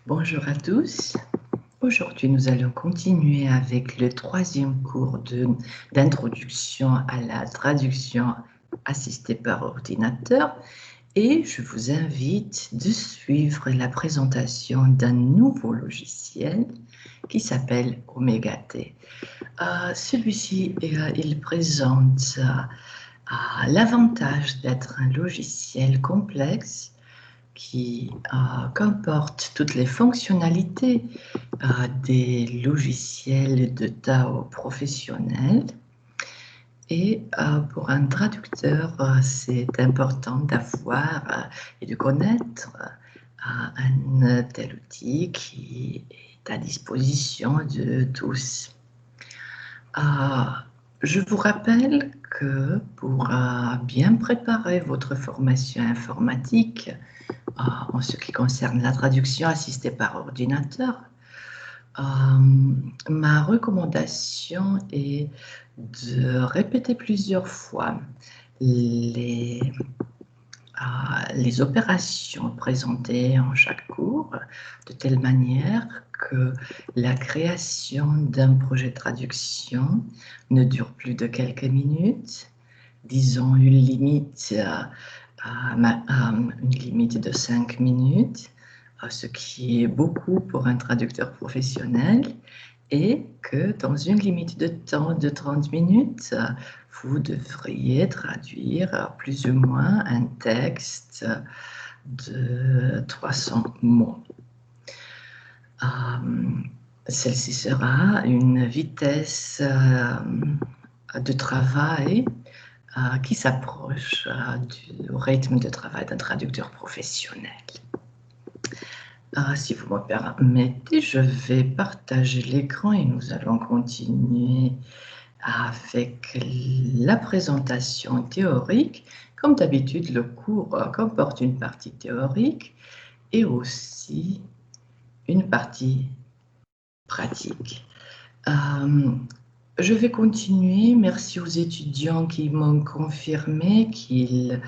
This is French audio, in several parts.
Bonjour à tous. Aujourd'hui, nous allons continuer avec le troisième cours d'introduction à la traduction assistée par ordinateur et je vous invite de suivre la présentation d'un nouveau logiciel qui s'appelle Omega T. Celui-ci, il présente l'avantage d'être un logiciel complexe qui comporte toutes les fonctionnalités des logiciels de Tao professionnels. Et pour un traducteur, c'est important d'avoir et de connaître un tel outil qui est à disposition de tous. Je vous rappelle que pour bien préparer votre formation informatique, en ce qui concerne la traduction assistée par ordinateur, ma recommandation est de répéter plusieurs fois les opérations présentées en chaque cours, de telle manière que la création d'un projet de traduction ne dure plus de quelques minutes, disons une limite de 5 minutes, ce qui est beaucoup pour un traducteur professionnel, et que dans une limite de temps de 30 minutes, vous devriez traduire plus ou moins un texte de 300 mots. Celle-ci sera une vitesse de travail qui s'approche du rythme de travail d'un traducteur professionnel. Si vous me permettez, je vais partager l'écran et nous allons continuer avec la présentation théorique. Comme d'habitude, le cours comporte une partie théorique et aussi une partie pratique. Je vais continuer. Merci aux étudiants qui m'ont confirmé qu'ils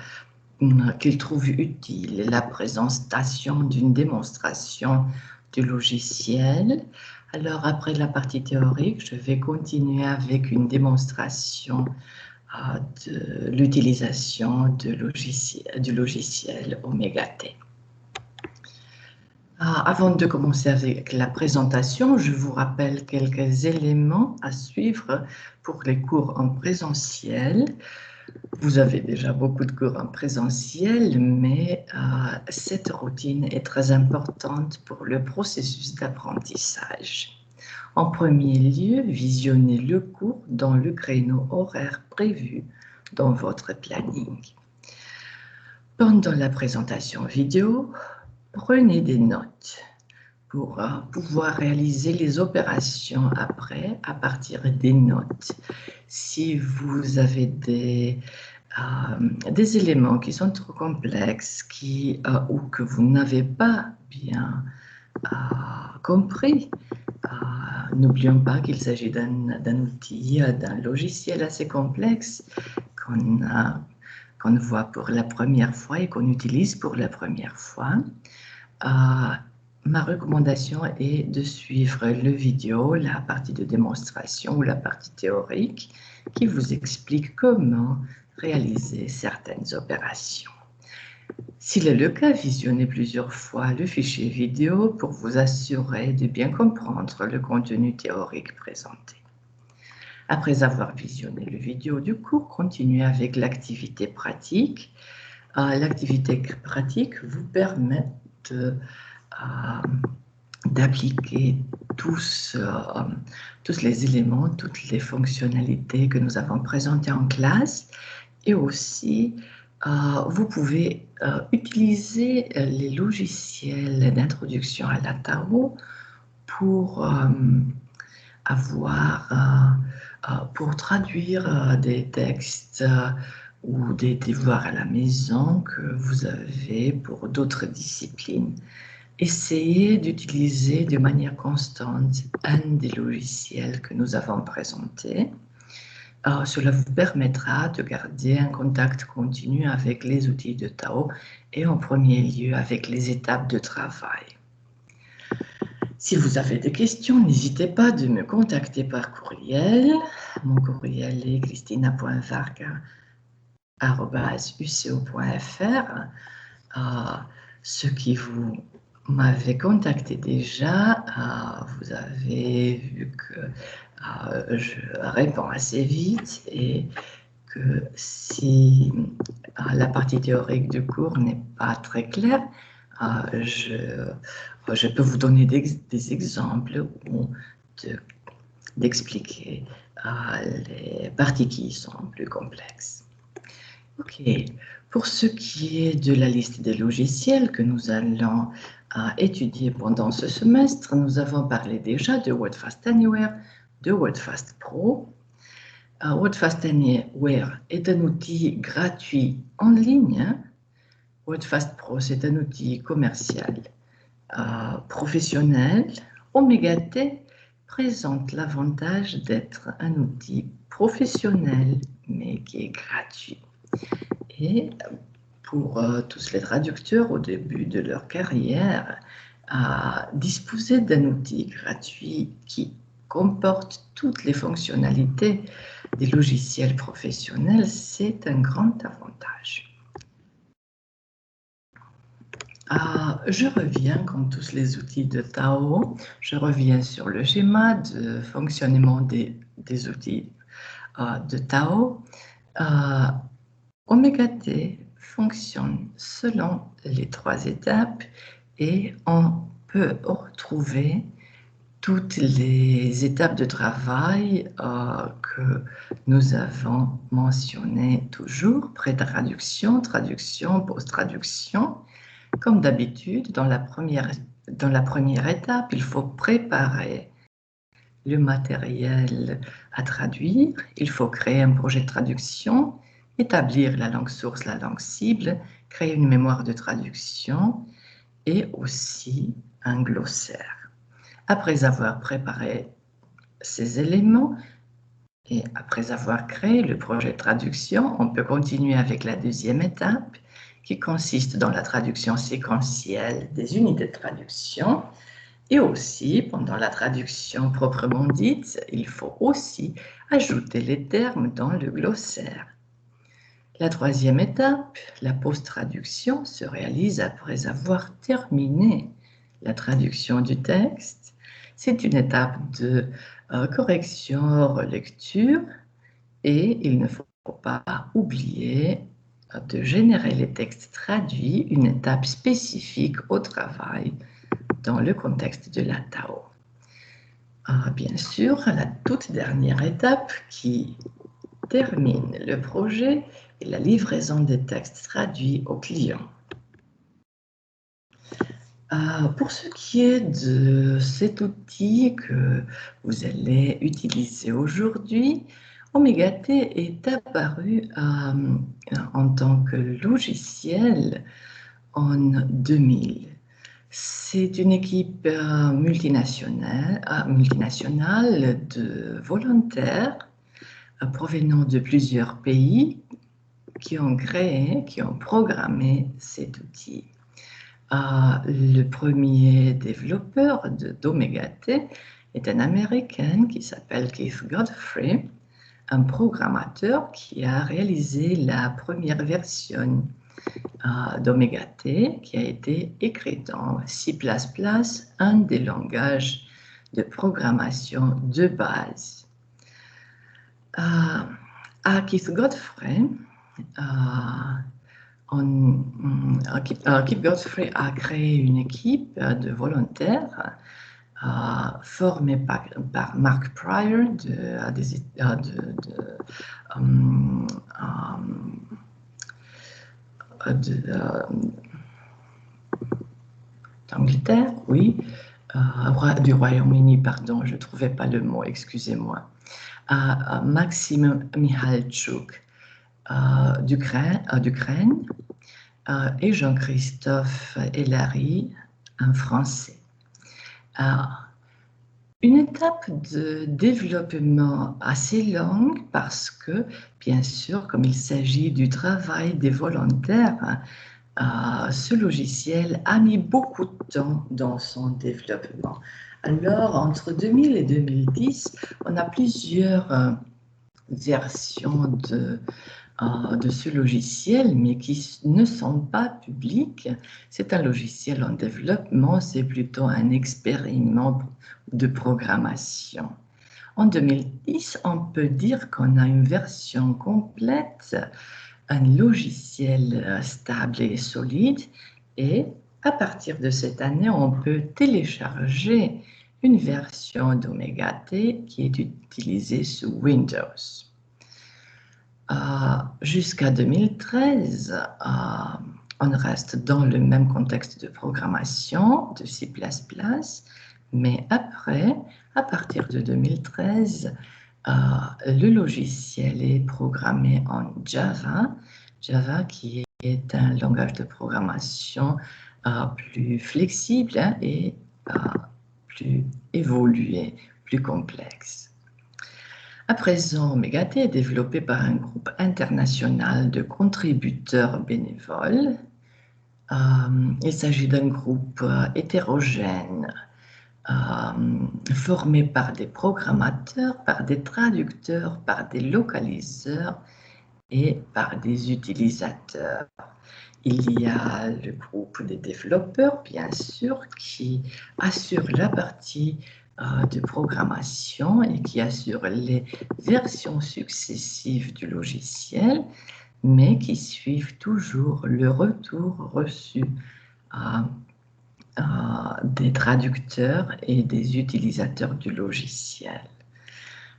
trouvent utile la présentation d'une démonstration du logiciel. Alors, après la partie théorique, je vais continuer avec une démonstration de l'utilisation du logiciel Omega T. Avant de commencer avec la présentation, je vous rappelle quelques éléments à suivre pour les cours en présentiel. Vous avez déjà beaucoup de cours en présentiel, mais cette routine est très importante pour le processus d'apprentissage. En premier lieu, visionnez le cours dans le créneau horaire prévu dans votre planning. Pendant la présentation vidéo, prenez des notes pour pouvoir réaliser les opérations après à partir des notes. Si vous avez des éléments qui sont trop complexes ou que vous n'avez pas bien compris, n'oublions pas qu'il s'agit d'un outil, d'un logiciel assez complexe qu'on voit pour la première fois et qu'on utilise pour la première fois. Ma recommandation est de suivre le vidéo, la partie de démonstration ou la partie théorique qui vous explique comment réaliser certaines opérations. S'il est le cas, visionnez plusieurs fois le fichier vidéo pour vous assurer de bien comprendre le contenu théorique présenté. Après avoir visionné le vidéo du cours, continuez avec l'activité pratique. L'activité pratique vous permet d'appliquer tous les éléments, toutes les fonctionnalités que nous avons présentées en classe, et aussi vous pouvez utiliser les logiciels d'introduction à la Tao pour traduire des textes ou des devoirs à la maison que vous avez pour d'autres disciplines. Essayez d'utiliser de manière constante un des logiciels que nous avons présentés. Cela vous permettra de garder un contact continu avec les outils de Tao et en premier lieu avec les étapes de travail. Si vous avez des questions, n'hésitez pas de me contacter par courriel. Mon courriel est christina.varga@uco.fr. Ceux qui vous m'avez contacté déjà, vous avez vu que je réponds assez vite et que si la partie théorique du cours n'est pas très claire, je peux vous donner des exemples ou d'expliquer les parties qui sont plus complexes. Ok, pour ce qui est de la liste des logiciels que nous allons étudier pendant ce semestre, nous avons parlé déjà de WordFast Anywhere, de WordFast Pro. WordFast Anywhere est un outil gratuit en ligne. WordFast Pro, c'est un outil commercial professionnel. Omega T présente l'avantage d'être un outil professionnel, mais qui est gratuit. Et pour tous les traducteurs au début de leur carrière, disposer d'un outil gratuit qui comporte toutes les fonctionnalités des logiciels professionnels, c'est un grand avantage. Je reviens, comme tous les outils de Tao, je reviens sur le schéma de fonctionnement des outils de Tao. Omega T fonctionne selon les 3 étapes et on peut retrouver toutes les étapes de travail que nous avons mentionnées toujours, pré-traduction, traduction, post-traduction. Comme d'habitude, dans la première étape, il faut préparer le matériel à traduire, il faut créer un projet de traduction, établir la langue source, la langue cible, créer une mémoire de traduction et aussi un glossaire. Après avoir préparé ces éléments et après avoir créé le projet de traduction, on peut continuer avec la deuxième étape qui consiste dans la traduction séquentielle des unités de traduction. Et aussi, pendant la traduction proprement dite, il faut aussi ajouter les termes dans le glossaire. La troisième étape, la post-traduction, se réalise après avoir terminé la traduction du texte. C'est une étape de correction, relecture, et il ne faut pas oublier de générer les textes traduits, une étape spécifique au travail dans le contexte de la Tao. Bien sûr, la toute dernière étape qui termine le projet est la livraison des textes traduits au client. Pour ce qui est de cet outil que vous allez utiliser aujourd'hui, Omega T est apparu en tant que logiciel en 2000. C'est une équipe multinationale de volontaires provenant de plusieurs pays qui ont créé, qui ont programmé cet outil. Le premier développeur d'Omega T est un Américain qui s'appelle Keith Godfrey, un programmateur qui a réalisé la première version d'Omega T qui a été écrite en C++, un des langages de programmation de base. Keith Godfrey, Keith Godfrey a créé une équipe de volontaires formée par Mark Pryor d'Angleterre, oui, du Royaume-Uni, pardon, je ne trouvais pas le mot, excusez-moi. Maxime Michalczuk d'Ukraine et Jean-Christophe Hélary, un Français. Une étape de développement assez longue parce que, bien sûr, comme il s'agit du travail des volontaires, ce logiciel a mis beaucoup de temps dans son développement. Alors, entre 2000 et 2010, on a plusieurs versions de ce logiciel, mais qui ne sont pas publiques. C'est un logiciel en développement, c'est plutôt un expériment de programmation. En 2010, on peut dire qu'on a une version complète, un logiciel stable et solide, et à partir de cette année, on peut télécharger une version d'Omega T qui est utilisée sous Windows. Jusqu'à 2013, on reste dans le même contexte de programmation de C++, mais après, à partir de 2013, le logiciel est programmé en Java, Java qui est un langage de programmation plus flexible et plus évolué, plus complexe. À présent, Omega T est développé par un groupe international de contributeurs bénévoles. Il s'agit d'un groupe hétérogène, formé par des programmateurs, par des traducteurs, par des localiseurs et par des utilisateurs. Il y a le groupe des développeurs, bien sûr, qui assure la partie de programmation et qui assure les versions successives du logiciel, mais qui suivent toujours le retour reçu des traducteurs et des utilisateurs du logiciel.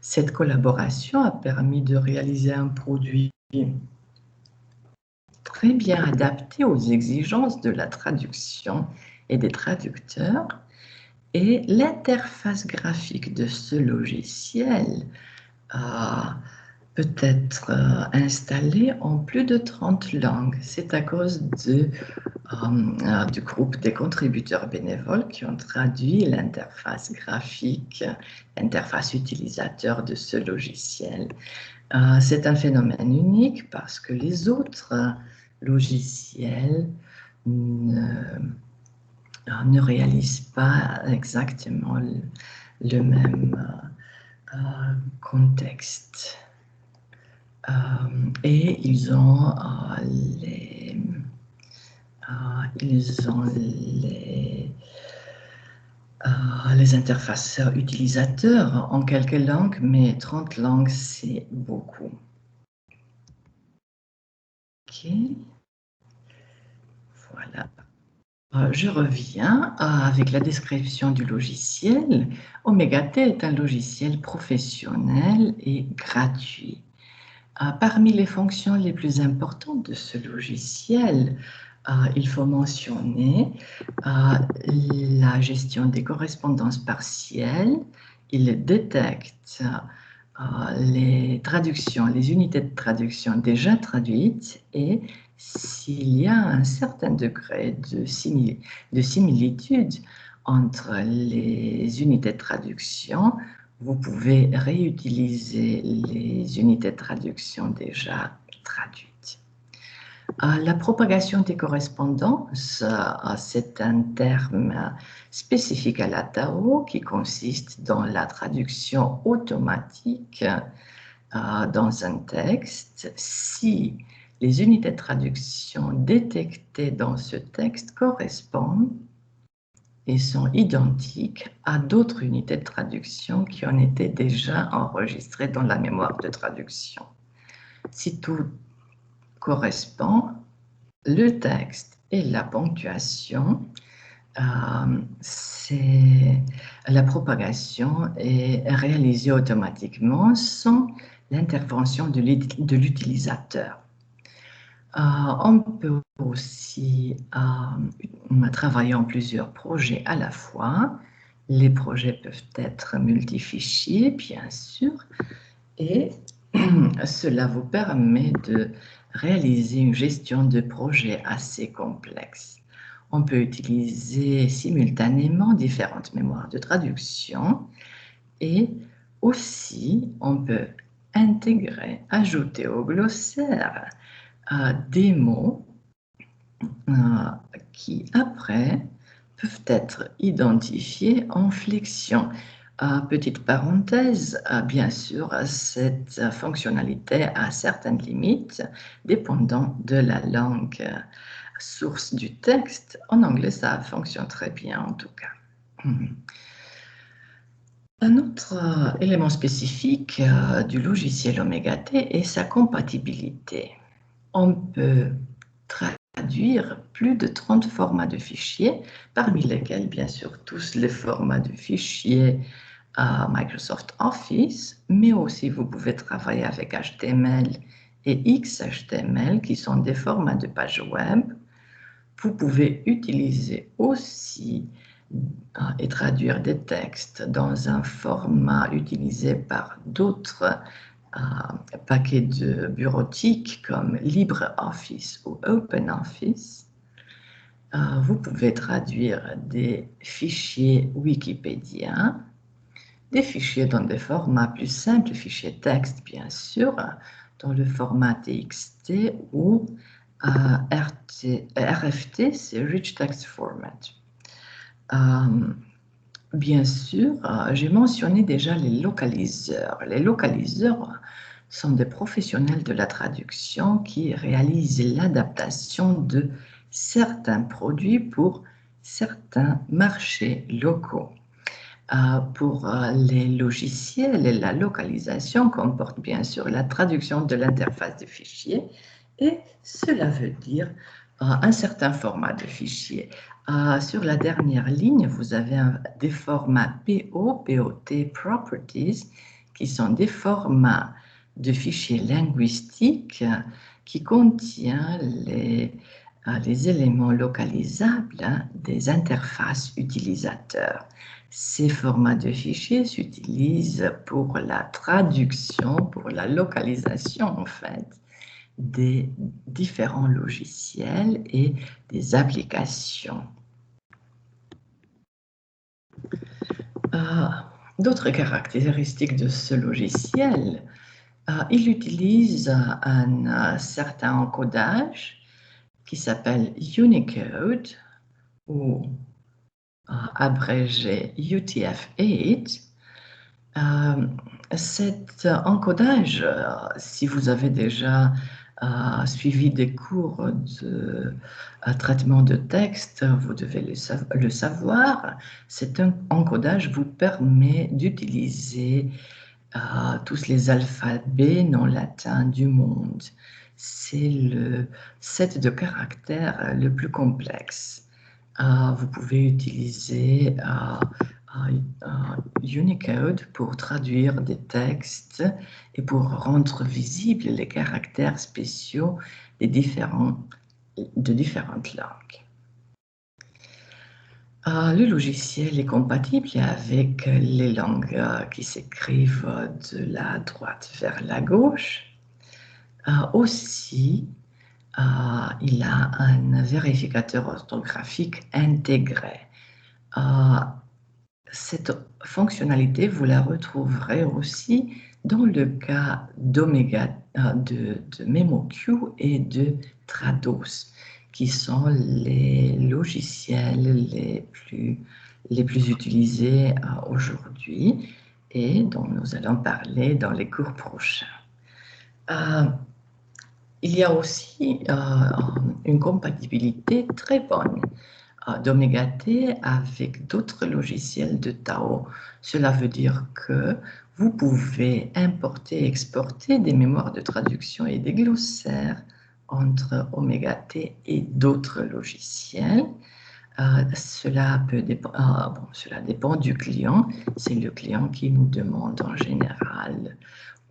Cette collaboration a permis de réaliser un produit très bien adapté aux exigences de la traduction et des traducteurs, et l'interface graphique de ce logiciel peut être installée en plus de 30 langues. C'est à cause du groupe des contributeurs bénévoles qui ont traduit l'interface graphique, l'interface utilisateur de ce logiciel. C'est un phénomène unique parce que les autres logiciels ne réalisent pas exactement le même contexte. Et ils ont les interfaces utilisateurs en quelques langues, mais 30 langues, c'est beaucoup. OK. Voilà. Je reviens avec la description du logiciel. Omega T est un logiciel professionnel et gratuit. Parmi les fonctions les plus importantes de ce logiciel, il faut mentionner la gestion des correspondances partielles. Il détecte les traductions, les unités de traduction déjà traduites et s'il y a un certain degré de similitude entre les unités de traduction, vous pouvez réutiliser les unités de traduction déjà traduites. La propagation des correspondances, c'est un terme spécifique à la Tao qui consiste dans la traduction automatique dans un texte si les unités de traduction détectées dans ce texte correspondent et sont identiques à d'autres unités de traduction qui ont été déjà enregistrées dans la mémoire de traduction. Si tout correspond, le texte et la ponctuation, la propagation est réalisée automatiquement sans l'intervention de l'utilisateur. On peut aussi travailler en plusieurs projets à la fois. Les projets peuvent être multifichiers, bien sûr, et cela vous permet de réaliser une gestion de projet assez complexe. On peut utiliser simultanément différentes mémoires de traduction et aussi on peut intégrer, ajouter au glossaire des mots qui après peuvent être identifiés en flexion. Petite parenthèse, bien sûr, cette fonctionnalité a certaines limites dépendant de la langue source du texte. En anglais, ça fonctionne très bien en tout cas. Un autre élément spécifique du logiciel Omega T est sa compatibilité. On peut traduire plus de 30 formats de fichiers, parmi lesquels, bien sûr, tous les formats de fichiers Microsoft Office, mais aussi vous pouvez travailler avec HTML et XHTML, qui sont des formats de pages web. Vous pouvez utiliser aussi et traduire des textes dans un format utilisé par d'autres paquets de bureautique comme LibreOffice ou OpenOffice. Vous pouvez traduire des fichiers Wikipédia, des fichiers dans des formats plus simples, fichiers texte bien sûr, dans le format TXT ou RFT, c'est Rich Text Format. Bien sûr, j'ai mentionné déjà les localiseurs. Les localiseurs sont des professionnels de la traduction qui réalisent l'adaptation de certains produits pour certains marchés locaux. Pour les logiciels, la localisation comporte bien sûr la traduction de l'interface de fichier et cela veut dire un certain format de fichier. Sur la dernière ligne, vous avez des formats POT, Properties, qui sont des formats de fichiers linguistiques qui contiennent les éléments localisables des interfaces utilisateurs. Ces formats de fichiers s'utilisent pour la traduction, pour la localisation en fait, des différents logiciels et des applications. D'autres caractéristiques de ce logiciel, il utilise un certain encodage qui s'appelle Unicode ou abrégé UTF-8. Cet encodage, si vous avez déjà suivi des cours de traitement de texte, vous devez le savoir. Cet encodage vous permet d'utiliser tous les alphabets non latins du monde. C'est le set de caractères le plus complexe. Vous pouvez utiliser Unicode pour traduire des textes et pour rendre visibles les caractères spéciaux de différentes langues. Le logiciel est compatible avec les langues qui s'écrivent de la droite vers la gauche. Aussi, il a un vérificateur orthographique intégré. Cette fonctionnalité, vous la retrouverez aussi dans le cas d'Omega, de MemoQ et de Trados, qui sont les logiciels les plus utilisés aujourd'hui et dont nous allons parler dans les cours prochains. Il y a aussi une compatibilité très bonne d'Omega T avec d'autres logiciels de Tao. Cela veut dire que vous pouvez importer et exporter des mémoires de traduction et des glossaires entre Omega T et d'autres logiciels. Cela dépend du client. C'est le client qui nous demande en général,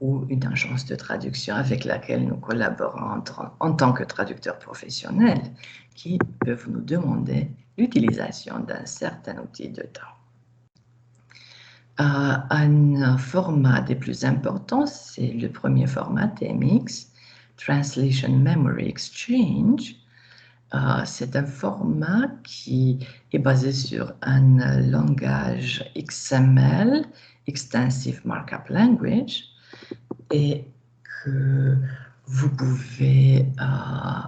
ou une agence de traduction avec laquelle nous collaborons en tant que traducteurs professionnels, qui peuvent nous demander l'utilisation d'un certain outil de temps. Un format des plus importants, c'est le premier format TMX, Translation Memory Exchange. C'est un format qui est basé sur un langage XML, Extensive Markup Language, et que vous pouvez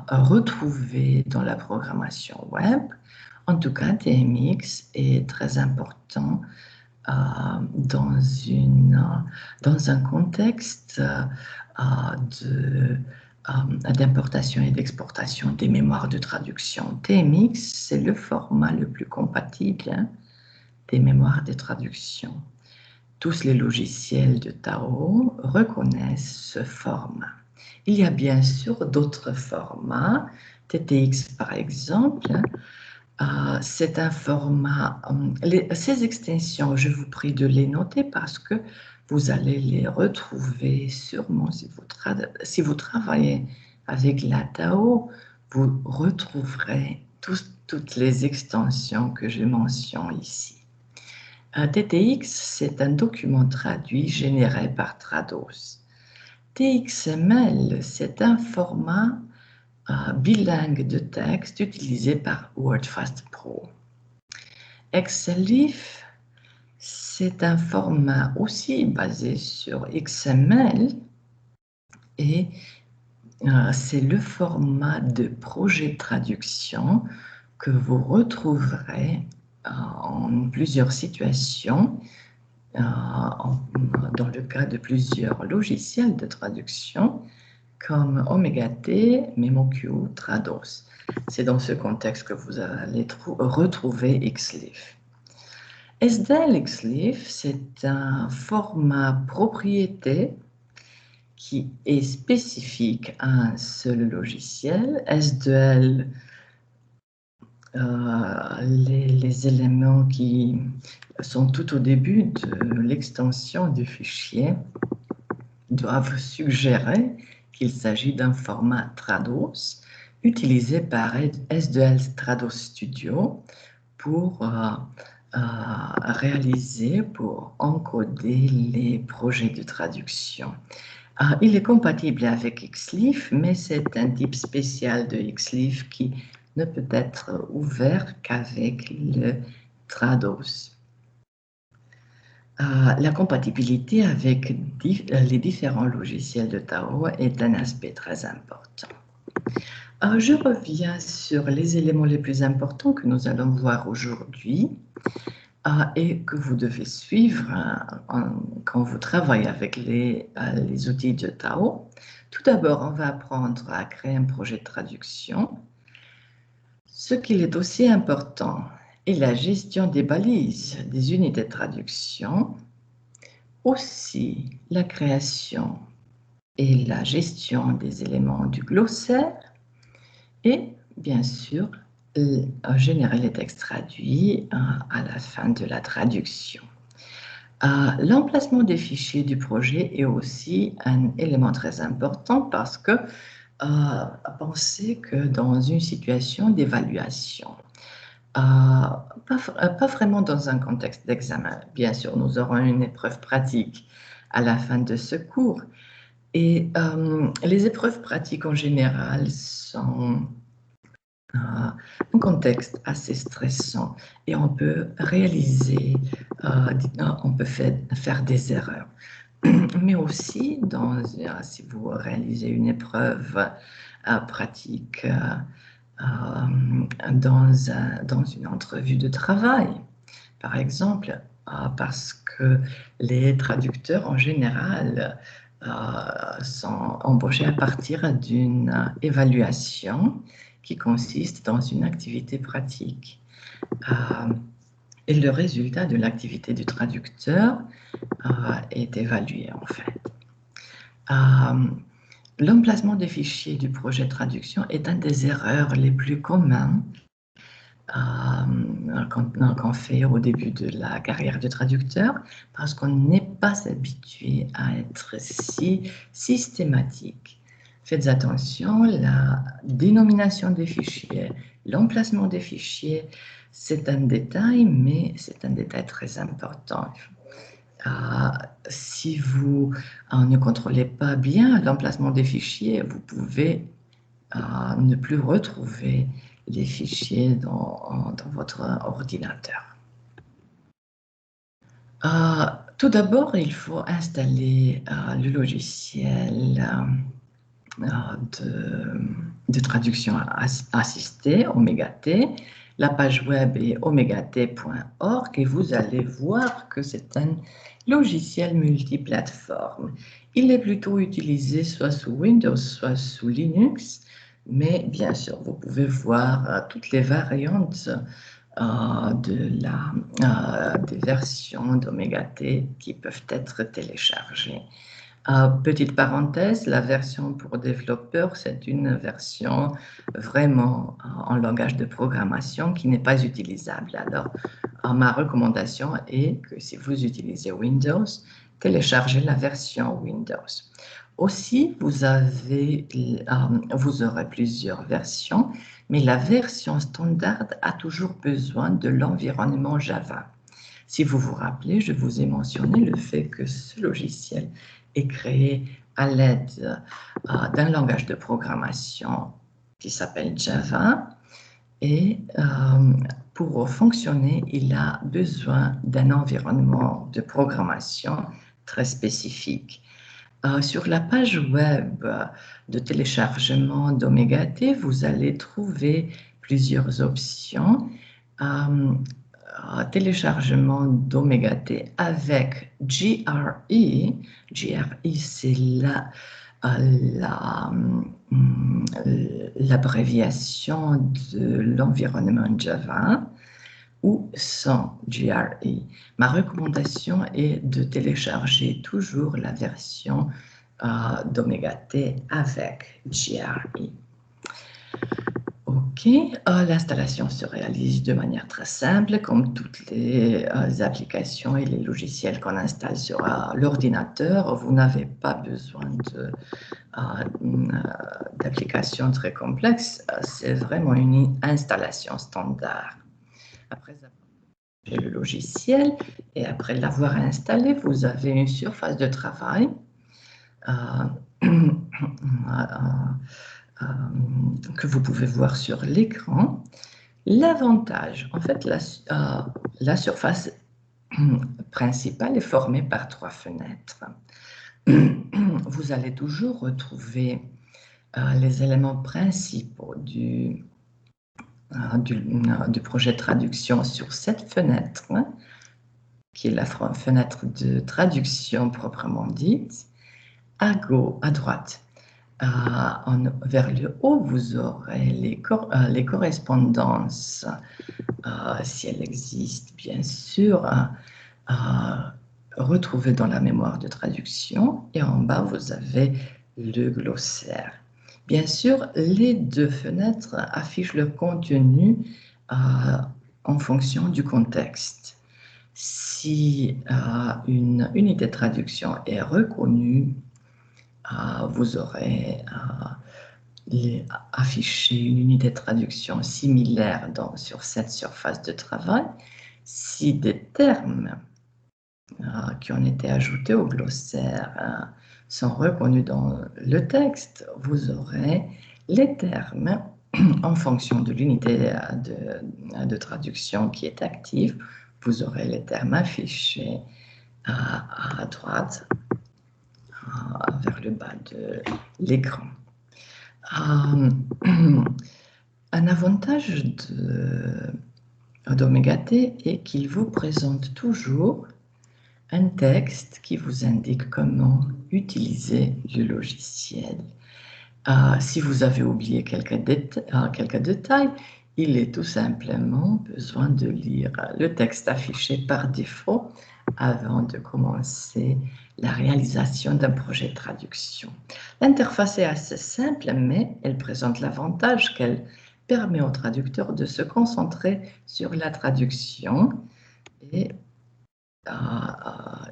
retrouver dans la programmation web En tout cas, TMX est très important dans un contexte d'importation et d'exportation des mémoires de traduction. TMX, c'est le format le plus compatible des mémoires de traduction. Tous les logiciels de Tao reconnaissent ce format. Il y a bien sûr d'autres formats, TTX par exemple. C'est un format, ces extensions, je vous prie de les noter parce que vous allez les retrouver sûrement si vous travaillez avec la Tao, vous retrouverez toutes les extensions que je mentionne ici. TTX, c'est un document traduit généré par Trados. TXML, c'est un format bilingue de texte utilisé par WordFast Pro. XLIF, c'est un format aussi basé sur XML et c'est le format de projet de traduction que vous retrouverez en plusieurs situations, dans le cas de plusieurs logiciels de traduction, comme OmegaT, MemoQ, Trados. C'est dans ce contexte que vous allez retrouver XLIF. SDL XLIF, c'est un format propriété qui est spécifique à un seul logiciel. SDL, les éléments qui sont tout au début de l'extension du fichier doivent suggérer qu'il s'agit d'un format Trados utilisé par S2L Trados Studio pour réaliser, pour encoder les projets de traduction. Il est compatible avec XLIF, mais c'est un type spécial de XLIF qui ne peut être ouvert qu'avec le Trados. La compatibilité avec les différents logiciels de Tao est un aspect très important. Je reviens sur les éléments les plus importants que nous allons voir aujourd'hui et que vous devez suivre quand vous travaillez avec les outils de Tao. Tout d'abord, on va apprendre à créer un projet de traduction. Ce qu'il est aussi important est la gestion des balises des unités de traduction, aussi la création et la gestion des éléments du glossaire et bien sûr générer les textes traduits à la fin de la traduction. L'emplacement des fichiers du projet est aussi un élément très important parce que pensez que dans une situation d'évaluation, pas vraiment dans un contexte d'examen. Bien sûr, nous aurons une épreuve pratique à la fin de ce cours. Et les épreuves pratiques en général sont un contexte assez stressant et on peut réaliser, on peut faire des erreurs. Mais aussi, si vous réalisez une épreuve pratique dans une entrevue de travail, par exemple, parce que les traducteurs en général sont embauchés à partir d'une évaluation qui consiste dans une activité pratique. Et le résultat de l'activité du traducteur est évalué en fait. L'emplacement des fichiers du projet de traduction est une des erreurs les plus communes qu'on fait au début de la carrière de traducteur parce qu'on n'est pas habitué à être si systématique. Faites attention, la dénomination des fichiers, l'emplacement des fichiers, c'est un détail, mais c'est un détail très important. Si vous ne contrôlez pas bien l'emplacement des fichiers, vous pouvez ne plus retrouver les fichiers dans votre ordinateur. Tout d'abord, il faut installer le logiciel de traduction assistée, OmegaT. La page web est omegat.org et vous allez voir que c'est un logiciel multiplateforme. Il est plutôt utilisé soit sous Windows, soit sous Linux, mais bien sûr, vous pouvez voir toutes les variantes des versions d'Omega-T qui peuvent être téléchargées. Petite parenthèse, la version pour développeurs, c'est une version vraiment en langage de programmation qui n'est pas utilisable. Alors, ma recommandation est que si vous utilisez Windows, téléchargez la version Windows. Aussi, vous aurez plusieurs versions, mais la version standard a toujours besoin de l'environnement Java. Si vous vous rappelez, je vous ai mentionné le fait que ce logiciel est créé à l'aide d'un langage de programmation qui s'appelle Java. Et pour fonctionner, il a besoin d'un environnement de programmation très spécifique. Sur la page web de téléchargement d'Omega-T, vous allez trouver plusieurs options. Téléchargement d'Omega-T avec GRE. GRE, c'est l'abréviation de l'environnement Java, ou sans GRE. Ma recommandation est de télécharger toujours la version d'Omega-T avec GRE. OK, l'installation se réalise de manière très simple, comme toutes les applications et les logiciels qu'on installe sur l'ordinateur. Vous n'avez pas besoin d'applications très complexes, c'est vraiment une installation standard. Après avoir le logiciel et après l'avoir installé, vous avez une surface de travail que vous pouvez voir sur l'écran. L'avantage, en fait, la surface principale est formée par 3 fenêtres. Vous allez toujours retrouver les éléments principaux du projet de traduction sur cette fenêtre, qui est la fenêtre de traduction proprement dite. À droite, vers le haut, vous aurez les correspondances, si elles existent, bien sûr, retrouvées dans la mémoire de traduction. Et en bas, vous avez le glossaire. Bien sûr, les 2 fenêtres affichent le contenu en fonction du contexte. Si une unité de traduction est reconnue, vous aurez affiché une unité de traduction similaire sur cette surface de travail. Si des termes qui ont été ajoutés au glossaire sont reconnus dans le texte, vous aurez les termes en fonction de l'unité de traduction qui est active. Vous aurez les termes affichés à droite, vers le bas de l'écran. Un avantage d'Omega-T est qu'il vous présente toujours un texte qui vous indique comment utiliser le logiciel. Si vous avez oublié quelques détails, il est tout simplement besoin de lire le texte affiché par défaut avant de commencer la réalisation d'un projet de traduction. L'interface est assez simple, mais elle présente l'avantage qu'elle permet au traducteur de se concentrer sur la traduction et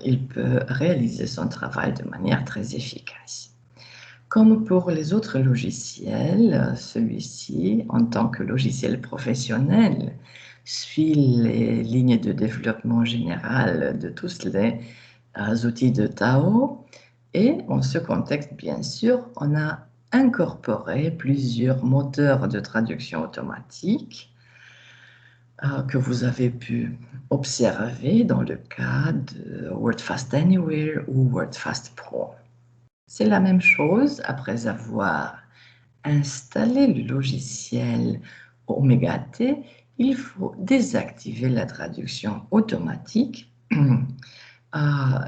il peut réaliser son travail de manière très efficace. Comme pour les autres logiciels, celui-ci, en tant que logiciel professionnel, suit les lignes de développement général de tous les outils de Tao. Et en ce contexte, bien sûr, on a incorporé plusieurs moteurs de traduction automatique que vous avez pu observer dans le cas de WordFast Anywhere ou WordFast Pro. C'est la même chose après avoir installé le logiciel Omega-T. il faut désactiver la traduction automatique.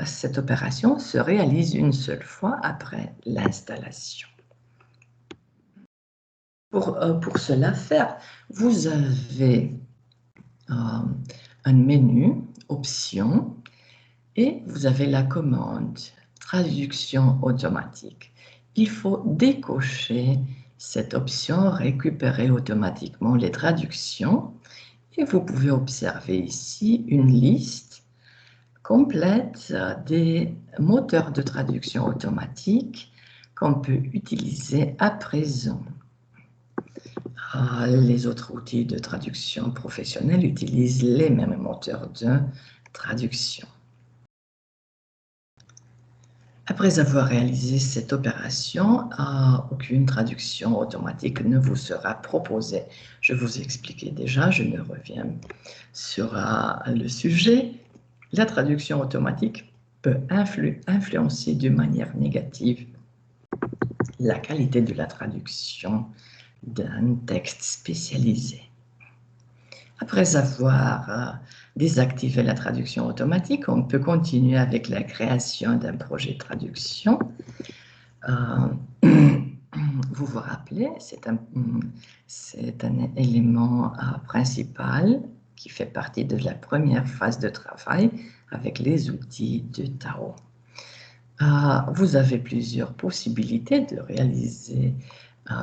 Cette opération se réalise une seule fois après l'installation. Pour cela faire, vous avez un menu, options, et vous avez la commande traduction automatique. Il faut décocher cette option, récupérer automatiquement les traductions, et vous pouvez observer ici une liste complète des moteurs de traduction automatique qu'on peut utiliser à présent. Les autres outils de traduction professionnelle utilisent les mêmes moteurs de traduction. Après avoir réalisé cette opération, aucune traduction automatique ne vous sera proposée. Je vous ai expliqué déjà, je ne reviens sur le sujet. La traduction automatique peut influencer de manière négative la qualité de la traduction d'un texte spécialisé. Après avoir désactivé la traduction automatique, on peut continuer avec la création d'un projet de traduction. Vous vous rappelez, c'est un élément principal qui fait partie de la première phase de travail avec les outils de Tao. Vous avez plusieurs possibilités de réaliser,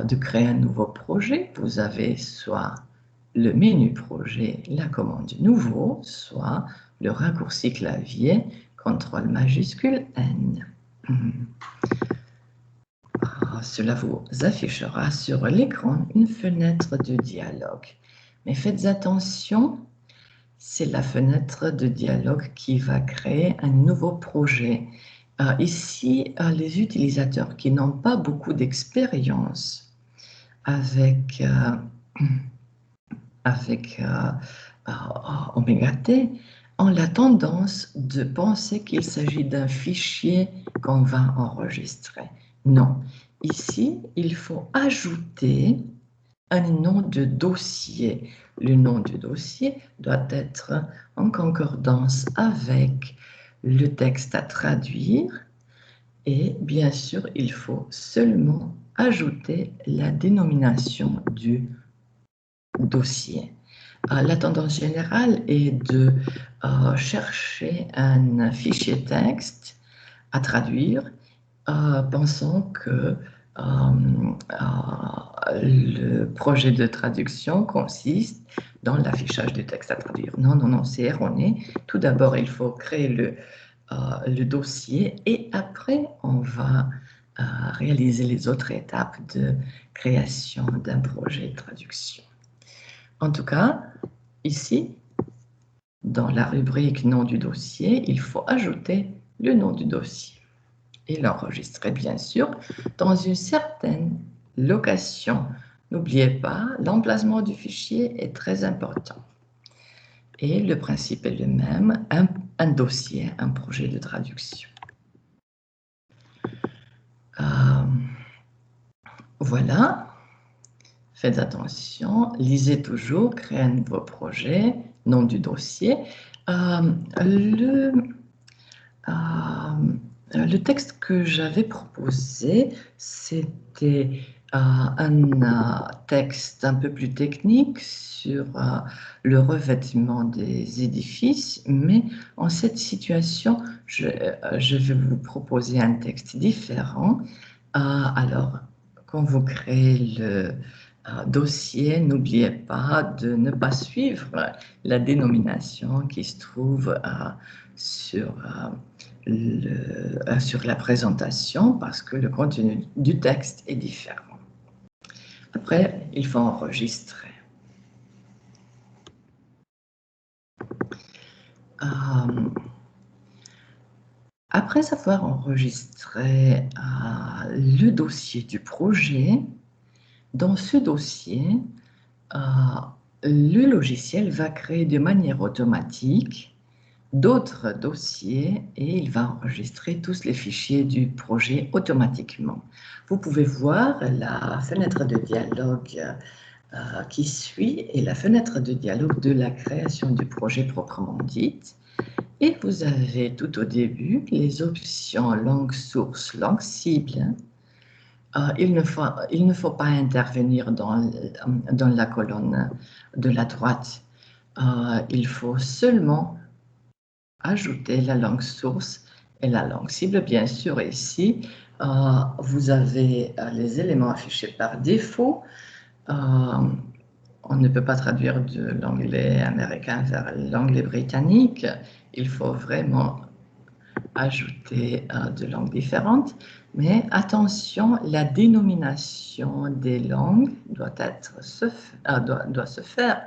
de créer un nouveau projet. Vous avez soit le menu projet, la commande nouveau, soit le raccourci clavier, CTRL majuscule N. Cela vous affichera sur l'écran une fenêtre de dialogue. Mais faites attention, c'est la fenêtre de dialogue qui va créer un nouveau projet. Ici, les utilisateurs qui n'ont pas beaucoup d'expérience avec Omega T ont la tendance de penser qu'il s'agit d'un fichier qu'on va enregistrer. Non, ici, il faut ajouter un nom de dossier. Le nom du dossier doit être en concordance avec le texte à traduire et bien sûr, il faut seulement ajouter la dénomination du dossier. La tendance générale est de chercher un fichier texte à traduire, pensant que le projet de traduction consiste dans l'affichage du texte à traduire. Non, non, non, c'est erroné. Tout d'abord, il faut créer le dossier et après, on va réaliser les autres étapes de création d'un projet de traduction. En tout cas, ici, dans la rubrique nom du dossier, il faut ajouter le nom du dossier et l'enregistrer, bien sûr, dans une certaine location. N'oubliez pas, l'emplacement du fichier est très important. Et le principe est le même, un dossier, un projet de traduction. Voilà. Faites attention, lisez toujours, créez un nouveau projet, nom du dossier. Le texte que j'avais proposé, c'était un texte un peu plus technique sur le revêtement des édifices, mais en cette situation, je vais vous proposer un texte différent. Alors, quand vous créez le dossier, n'oubliez pas de ne pas suivre la dénomination qui se trouve sur la présentation parce que le contenu du texte est différent. Après, il faut enregistrer. Après avoir enregistré le dossier du projet, dans ce dossier, le logiciel va créer de manière automatique d'autres dossiers et il va enregistrer tous les fichiers du projet automatiquement. Vous pouvez voir la fenêtre de dialogue qui suit est la fenêtre de dialogue de la création du projet proprement dite. Et vous avez tout au début les options langue source, langue cible. Il ne faut pas intervenir dans la colonne de la droite. Il faut seulement ajouter la langue source et la langue cible. Bien sûr, ici, vous avez les éléments affichés par défaut. On ne peut pas traduire de l'anglais américain vers l'anglais britannique. Il faut vraiment ajouter de langues différentes. Mais attention, la dénomination des langues doit se faire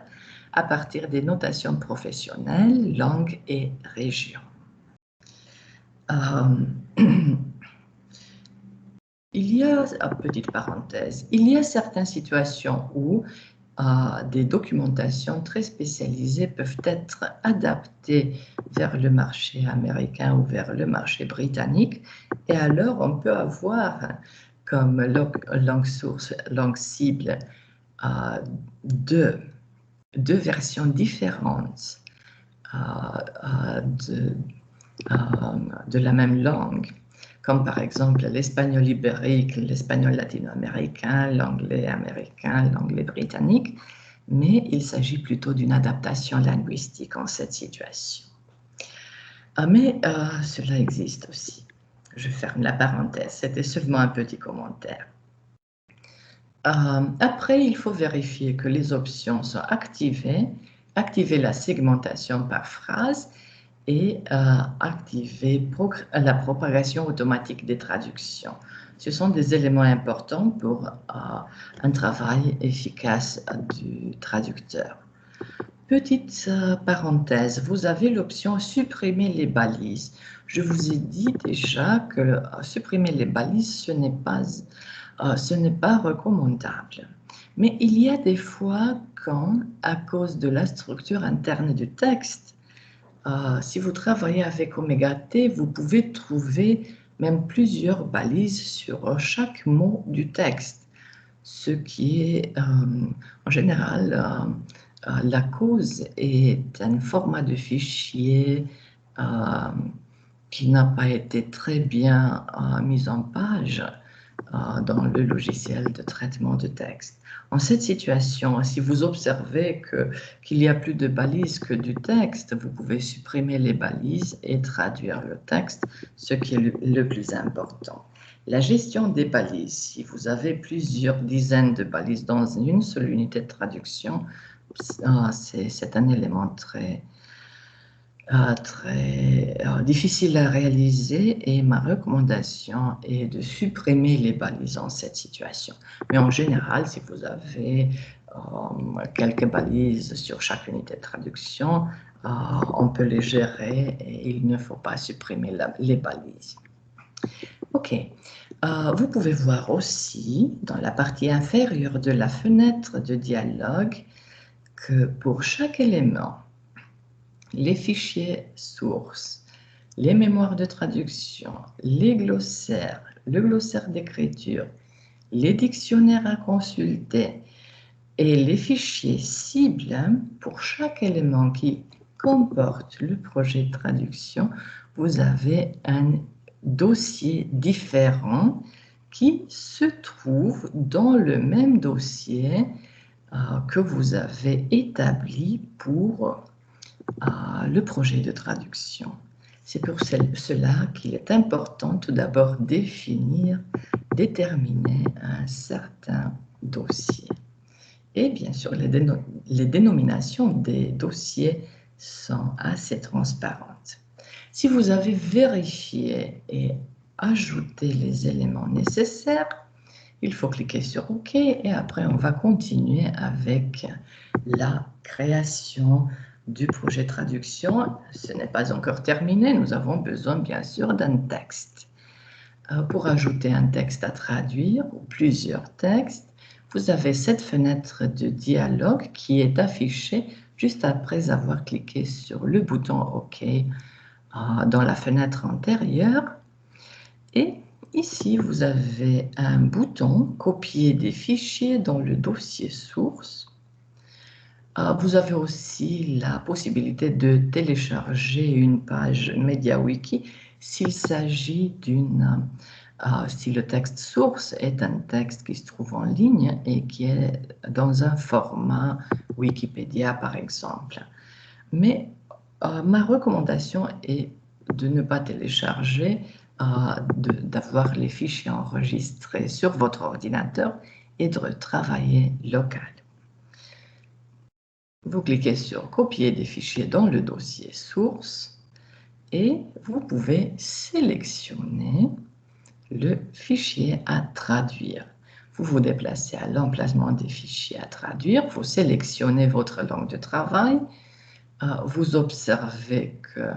à partir des notations professionnelles, langue et région. Il y a, petite parenthèse, il y a certaines situations où des documentations très spécialisées peuvent être adaptées vers le marché américain ou vers le marché britannique. Et alors, on peut avoir comme langue source, langue cible, deux versions différentes de la même langue, comme par exemple l'espagnol ibérique, l'espagnol latino-américain, l'anglais américain, l'anglais britannique, mais il s'agit plutôt d'une adaptation linguistique en cette situation. Mais cela existe aussi. Je ferme la parenthèse, c'était seulement un petit commentaire. Après, il faut vérifier que les options sont activées, activer la segmentation par phrase et activer la propagation automatique des traductions. Ce sont des éléments importants pour un travail efficace du traducteur. Petite parenthèse, vous avez l'option supprimer les balises. Je vous ai dit déjà que supprimer les balises, ce n'est pas recommandable. Mais il y a des fois quand, à cause de la structure interne du texte, si vous travaillez avec Omega T, vous pouvez trouver même plusieurs balises sur chaque mot du texte, ce qui est en général la cause est un format de fichier qui n'a pas été très bien mis en page dans le logiciel de traitement de texte. En cette situation, si vous observez qu'il y a plus de balises que du texte, vous pouvez supprimer les balises et traduire le texte, ce qui est le plus important. La gestion des balises, si vous avez plusieurs dizaines de balises dans une seule unité de traduction, c'est un élément très difficile à réaliser et ma recommandation est de supprimer les balises en cette situation. Mais en général, si vous avez quelques balises sur chaque unité de traduction, on peut les gérer et il ne faut pas supprimer les balises. OK. Vous pouvez voir aussi dans la partie inférieure de la fenêtre de dialogue que pour chaque élément, les fichiers sources, les mémoires de traduction, les glossaires, le glossaire d'écriture, les dictionnaires à consulter et les fichiers cibles, pour chaque élément qui comporte le projet de traduction, vous avez un dossier différent qui se trouve dans le même dossier que vous avez établi pour le projet de traduction. C'est pour cela qu'il est important tout d'abord déterminer un certain dossier. Et bien sûr, les dénominations des dossiers sont assez transparentes. Si vous avez vérifié et ajouté les éléments nécessaires, il faut cliquer sur OK et après on va continuer avec la création du projet traduction. Ce n'est pas encore terminé, nous avons besoin bien sûr d'un texte. Pour ajouter un texte à traduire ou plusieurs textes, vous avez cette fenêtre de dialogue qui est affichée juste après avoir cliqué sur le bouton OK dans la fenêtre antérieure. Et ici, vous avez un bouton « Copier des fichiers dans le dossier source ». Vous avez aussi la possibilité de télécharger une page MediaWiki s'il s'agit d'une... si le texte source est un texte qui se trouve en ligne et qui est dans un format Wikipédia, par exemple. Mais ma recommandation est de ne pas télécharger, d'avoir les fichiers enregistrés sur votre ordinateur et de travailler local. Vous cliquez sur « Copier des fichiers dans le dossier source » et vous pouvez sélectionner le fichier à traduire. Vous vous déplacez à l'emplacement des fichiers à traduire, vous sélectionnez votre langue de travail, vous observez que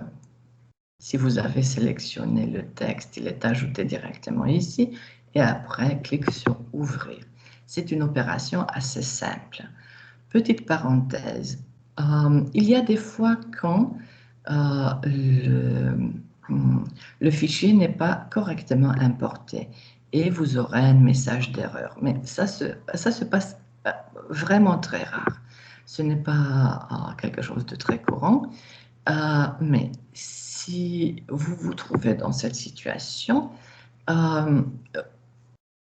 si vous avez sélectionné le texte, il est ajouté directement ici et après, clique sur « Ouvrir ». C'est une opération assez simple. Petite parenthèse, il y a des fois quand le fichier n'est pas correctement importé et vous aurez un message d'erreur. Mais ça se passe vraiment très rare. Ce n'est pas quelque chose de très courant, mais si vous vous trouvez dans cette situation,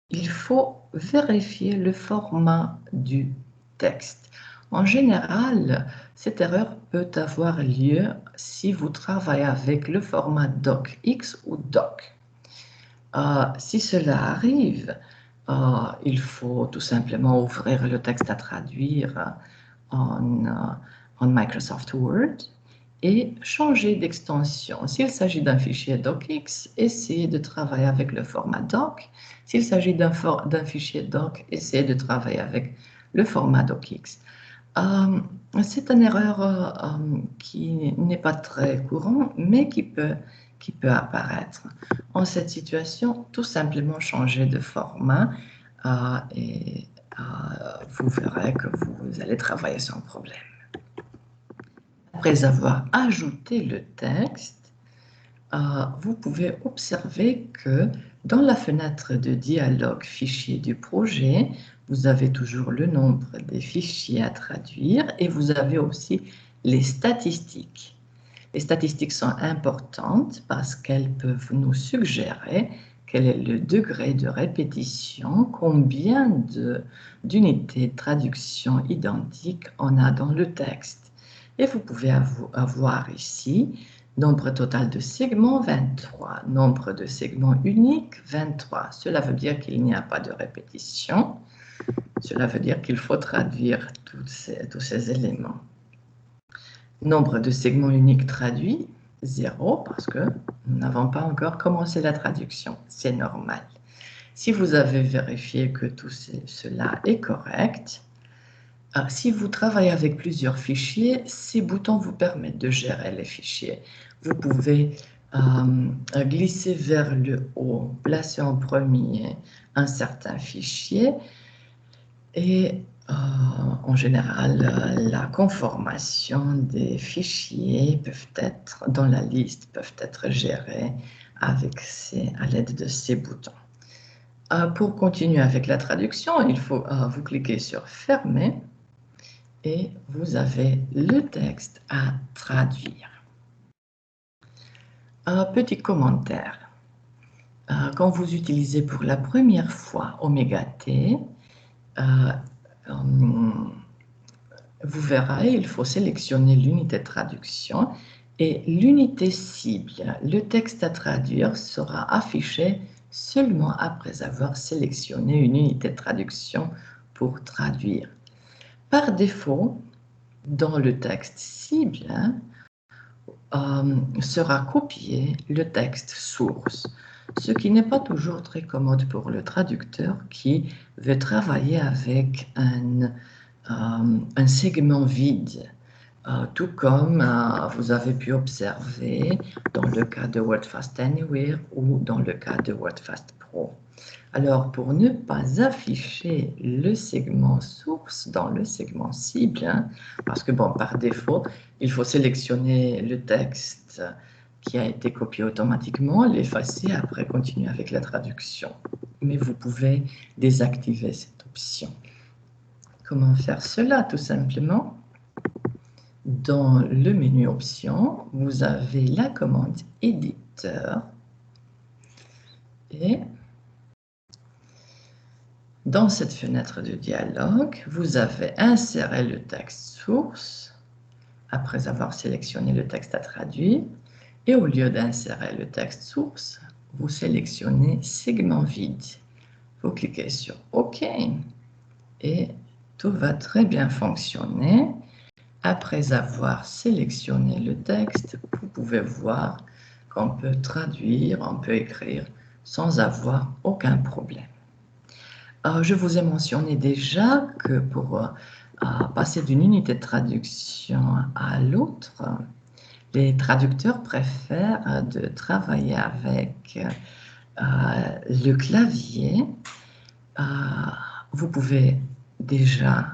il faut vérifier le format du texte. En général, cette erreur peut avoir lieu si vous travaillez avec le format DocX ou Doc. Si cela arrive, il faut tout simplement ouvrir le texte à traduire en Microsoft Word et changer d'extension. S'il s'agit d'un fichier DocX, essayez de travailler avec le format Doc. S'il s'agit d'un fichier Doc, essayez de travailler avec le format DocX. C'est une erreur qui n'est pas très courante, mais qui peut apparaître. En cette situation, tout simplement changer de format et vous verrez que vous allez travailler sans problème. Après avoir ajouté le texte, vous pouvez observer que dans la fenêtre de dialogue fichier du projet, vous avez toujours le nombre des fichiers à traduire et vous avez aussi les statistiques. Les statistiques sont importantes parce qu'elles peuvent nous suggérer quel est le degré de répétition, combien d'unités de traduction identiques on a dans le texte. Et vous pouvez avoir ici nombre total de segments 23, nombre de segments uniques 23. Cela veut dire qu'il n'y a pas de répétition. Cela veut dire qu'il faut traduire tous ces éléments. Nombre de segments uniques traduits 0 parce que nous n'avons pas encore commencé la traduction. C'est normal. Si vous avez vérifié que tout cela est correct, si vous travaillez avec plusieurs fichiers, ces boutons vous permettent de gérer les fichiers. Vous pouvez glisser vers le haut, placer en premier un certain fichier et en général, la conformation des fichiers dans la liste peuvent être gérés à l'aide de ces boutons. Pour continuer avec la traduction, il faut vous cliquer sur « Fermer » et vous avez le texte à traduire. Petit commentaire. Quand vous utilisez pour la première fois OmégaT, vous verrez, il faut sélectionner l'unité de traduction et l'unité cible. Le texte à traduire sera affiché seulement après avoir sélectionné une unité de traduction pour traduire. Par défaut, dans le texte cible, sera copié le texte source, ce qui n'est pas toujours très commode pour le traducteur qui veut travailler avec un segment vide, tout comme vous avez pu observer dans le cas de WordFast Anywhere ou dans le cas de WordFast Pro. Alors, pour ne pas afficher le segment source dans le segment cible, parce que, bon, par défaut, il faut sélectionner le texte qui a été copié automatiquement, l'effacer, après continuer avec la traduction. Mais vous pouvez désactiver cette option. Comment faire cela? Tout simplement, dans le menu Options, vous avez la commande Éditeur et dans cette fenêtre de dialogue, vous avez inséré le texte source après avoir sélectionné le texte à traduire. Et au lieu d'insérer le texte source, vous sélectionnez segment vide. Vous cliquez sur OK et tout va très bien fonctionner. Après avoir sélectionné le texte, vous pouvez voir qu'on peut traduire, on peut écrire sans avoir aucun problème. Je vous ai mentionné déjà que pour passer d'une unité de traduction à l'autre, les traducteurs préfèrent de travailler avec le clavier. Vous pouvez déjà,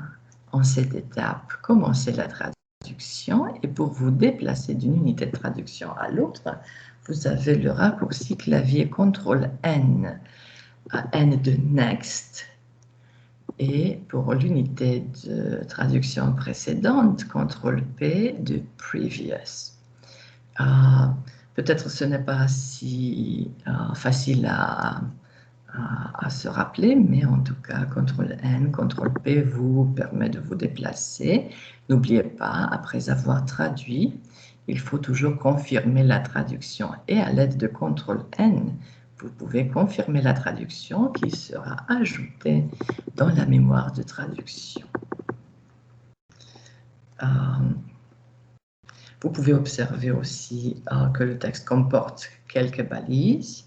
en cette étape, commencer la traduction et pour vous déplacer d'une unité de traduction à l'autre, vous avez le raccourci clavier CTRL-N, N de Next, et pour l'unité de traduction précédente, CTRL-P de Previous. Peut-être ce n'est pas si facile à se rappeler, mais en tout cas, CTRL-N, CTRL-P vous permet de vous déplacer. N'oubliez pas, après avoir traduit, il faut toujours confirmer la traduction. Et à l'aide de CTRL-N, vous pouvez confirmer la traduction qui sera ajoutée dans la mémoire de traduction. Vous pouvez observer aussi que le texte comporte quelques balises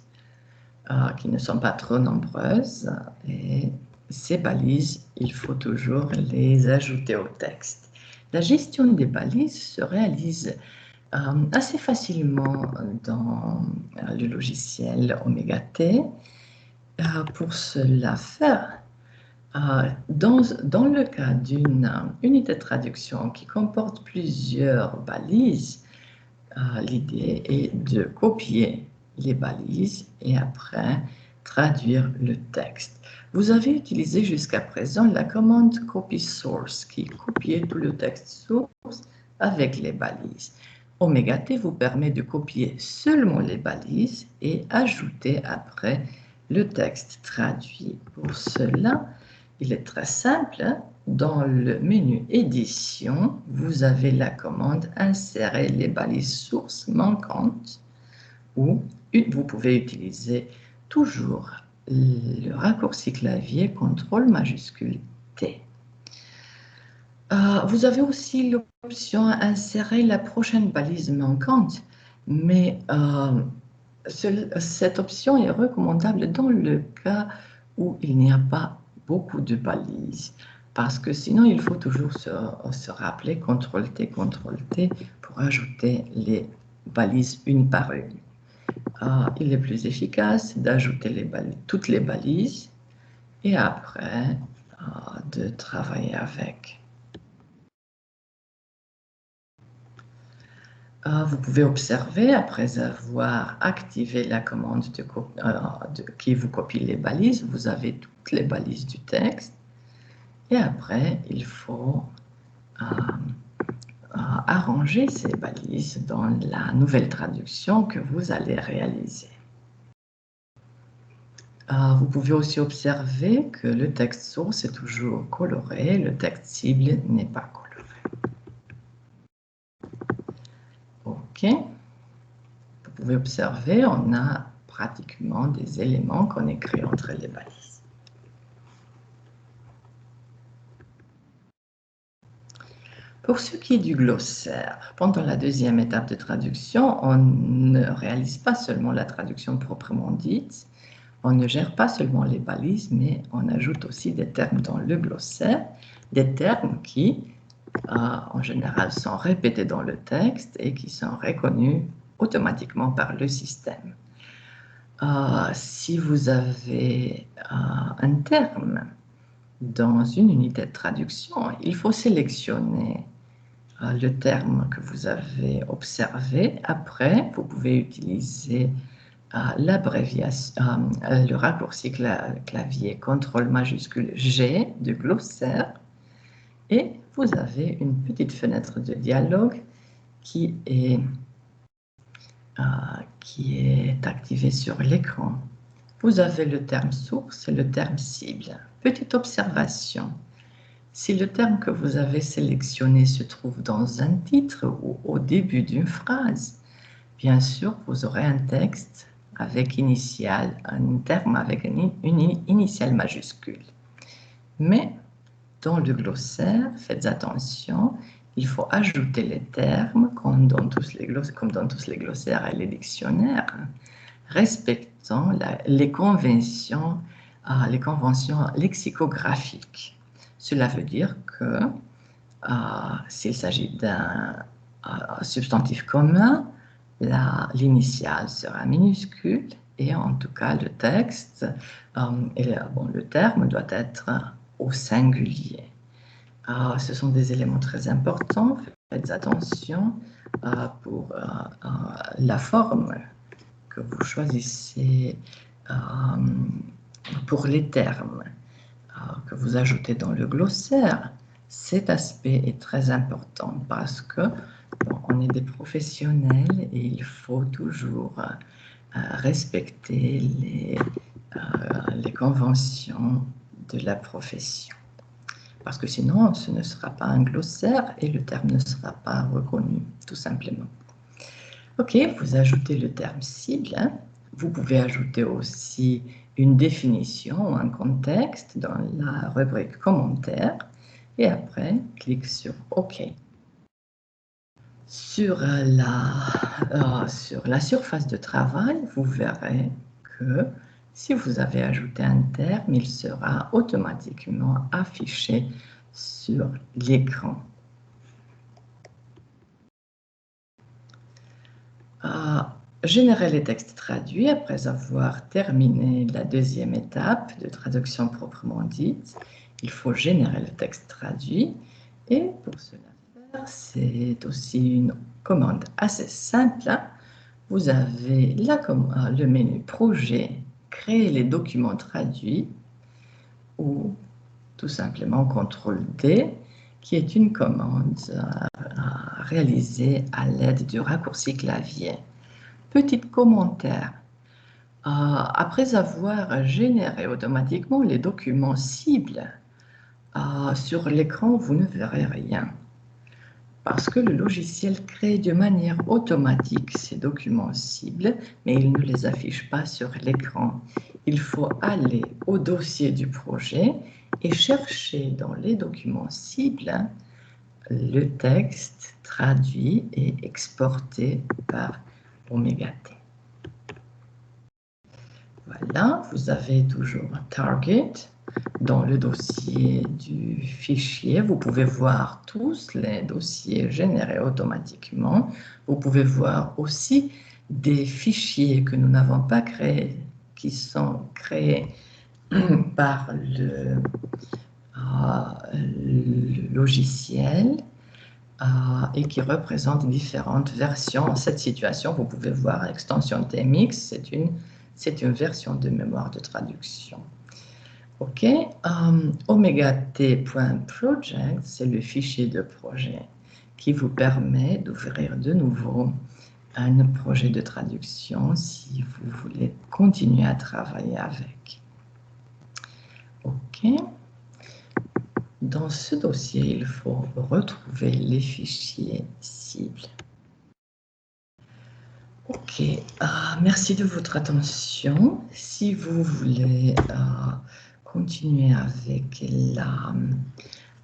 qui ne sont pas trop nombreuses. Et ces balises, il faut toujours les ajouter au texte. La gestion des balises se réalise assez facilement dans le logiciel Omega T. Pour cela faire, dans le cas d'une unité de traduction qui comporte plusieurs balises, l'idée est de copier les balises et après traduire le texte. Vous avez utilisé jusqu'à présent la commande copy source qui copiait tout le texte source avec les balises. Omega T vous permet de copier seulement les balises et ajouter après le texte traduit. Pour cela, il est très simple. Dans le menu Édition, vous avez la commande Insérer les balises sources manquantes ou vous pouvez utiliser toujours le raccourci clavier CTRL majuscule T. Vous avez aussi l'option Insérer la prochaine balise manquante, mais cette option est recommandable dans le cas où il n'y a pas beaucoup de balises, parce que sinon il faut toujours se rappeler CTRL-T, CTRL-T pour ajouter les balises une par une. Il est plus efficace d'ajouter toutes les balises et après de travailler avec. Vous pouvez observer, après avoir activé la commande qui vous copie les balises, vous avez toutes les balises du texte. Et après, il faut arranger ces balises dans la nouvelle traduction que vous allez réaliser. Vous pouvez aussi observer que le texte source est toujours coloré, le texte cible n'est pas coloré. OK. Vous pouvez observer, on a pratiquement des éléments qu'on écrit entre les balises. Pour ce qui est du glossaire, pendant la deuxième étape de traduction, on ne réalise pas seulement la traduction proprement dite, on ne gère pas seulement les balises, mais on ajoute aussi des termes dans le glossaire, des termes qui, en général, sont répétés dans le texte et qui sont reconnus automatiquement par le système. Si vous avez un terme dans une unité de traduction, il faut sélectionner le terme que vous avez observé. Après, vous pouvez utiliser l'abréviation, le raccourci clavier CTRL majuscule G de glossaire. Et vous avez une petite fenêtre de dialogue qui est activée sur l'écran. Vous avez le terme source et le terme cible. Petite observation. Si le terme que vous avez sélectionné se trouve dans un titre ou au début d'une phrase, bien sûr, vous aurez un texte avec initiale, un terme avec une initiale majuscule. Mais dans le glossaire, faites attention, il faut ajouter les termes, comme dans tous les glossaires et les dictionnaires, respectant les conventions lexicographiques. Cela veut dire que s'il s'agit d'un substantif commun, l'initiale sera minuscule et en tout cas le texte, le terme doit être au singulier. Ce sont des éléments très importants. Faites attention pour la forme que vous choisissez pour les termes que vous ajoutez dans le glossaire. Cet aspect est très important parce que on est des professionnels et il faut toujours respecter les conventions de la profession. Parce que sinon, ce ne sera pas un glossaire et le terme ne sera pas reconnu, tout simplement. OK, vous ajoutez le terme cible. Vous pouvez ajouter aussi une définition ou un contexte dans la rubrique commentaires. Et après, clique sur OK. Sur la surface de travail, vous verrez que si vous avez ajouté un terme, il sera automatiquement affiché sur l'écran. Générer les textes traduits après avoir terminé la deuxième étape de traduction proprement dite. Il faut générer le texte traduit et pour cela faire, c'est aussi une commande assez simple. Vous avez le menu Projet, créer les documents traduits ou tout simplement CTRL-D qui est une commande réalisée à l'aide du raccourci clavier. Petit commentaire. Après avoir généré automatiquement les documents cibles, sur l'écran, vous ne verrez rien. Parce que le logiciel crée de manière automatique ces documents cibles, mais il ne les affiche pas sur l'écran. Il faut aller au dossier du projet et chercher dans les documents cibles le texte traduit et exporté par Omega T. Voilà, vous avez toujours un target dans le dossier du fichier. Vous pouvez voir tous les dossiers générés automatiquement. Vous pouvez voir aussi des fichiers que nous n'avons pas créés, qui sont créés par le logiciel et qui représentent différentes versions. En cette situation, vous pouvez voir l'extension TMX, c'est une version de mémoire de traduction. OK, omegat.project, c'est le fichier de projet qui vous permet d'ouvrir de nouveau un projet de traduction si vous voulez continuer à travailler avec. OK. Dans ce dossier, il faut retrouver les fichiers cibles. OK, merci de votre attention. Si vous voulez continuer avec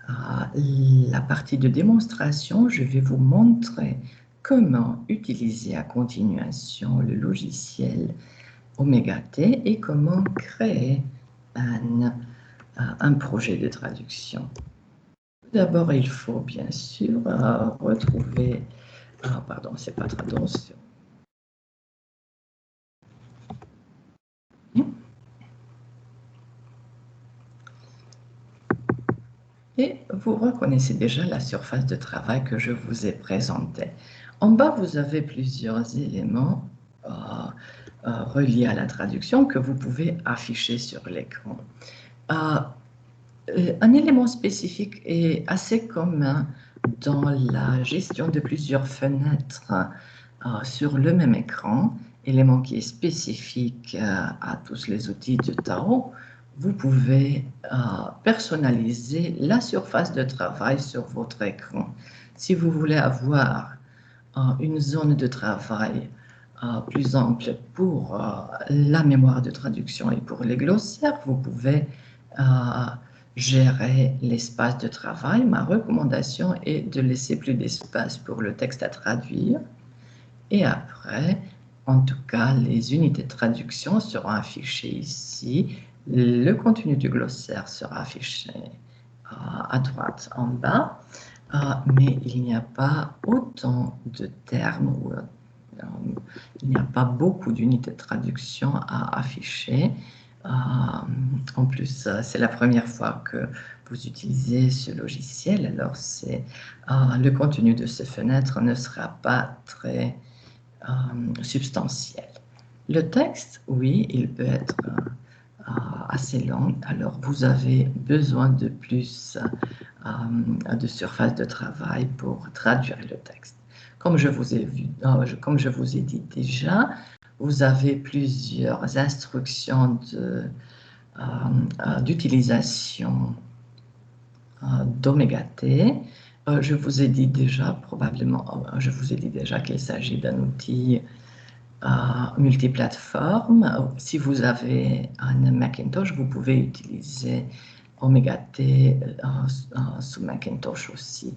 la partie de démonstration, je vais vous montrer comment utiliser à continuation le logiciel Omega T et comment créer un projet de traduction. D'abord, il faut bien sûr retrouver... pardon, c'est pas traduction. Et vous reconnaissez déjà la surface de travail que je vous ai présentée. En bas, vous avez plusieurs éléments reliés à la traduction que vous pouvez afficher sur l'écran. Un élément spécifique est assez commun dans la gestion de plusieurs fenêtres sur le même écran, élément qui est spécifique à tous les outils de Tao. Vous pouvez personnaliser la surface de travail sur votre écran. Si vous voulez avoir une zone de travail plus ample pour la mémoire de traduction et pour les glossaires, vous pouvez gérer l'espace de travail. Ma recommandation est de laisser plus d'espace pour le texte à traduire. Et après, en tout cas, les unités de traduction seront affichées ici. Le contenu du glossaire sera affiché à droite en bas, mais il n'y a pas autant de termes, il n'y a pas beaucoup d'unités de traduction à afficher. En plus, c'est la première fois que vous utilisez ce logiciel, alors le contenu de ces fenêtres ne sera pas très substantiel. Le texte, oui, il peut être assez long, alors vous avez besoin de plus de surface de travail pour traduire le texte. Comme je vous ai dit déjà, vous avez plusieurs instructions d'utilisation d'Omega T. Je vous ai dit déjà, qu'il s'agit d'un outil multiplateforme. Si vous avez un Macintosh, vous pouvez utiliser Omega T sous Macintosh aussi.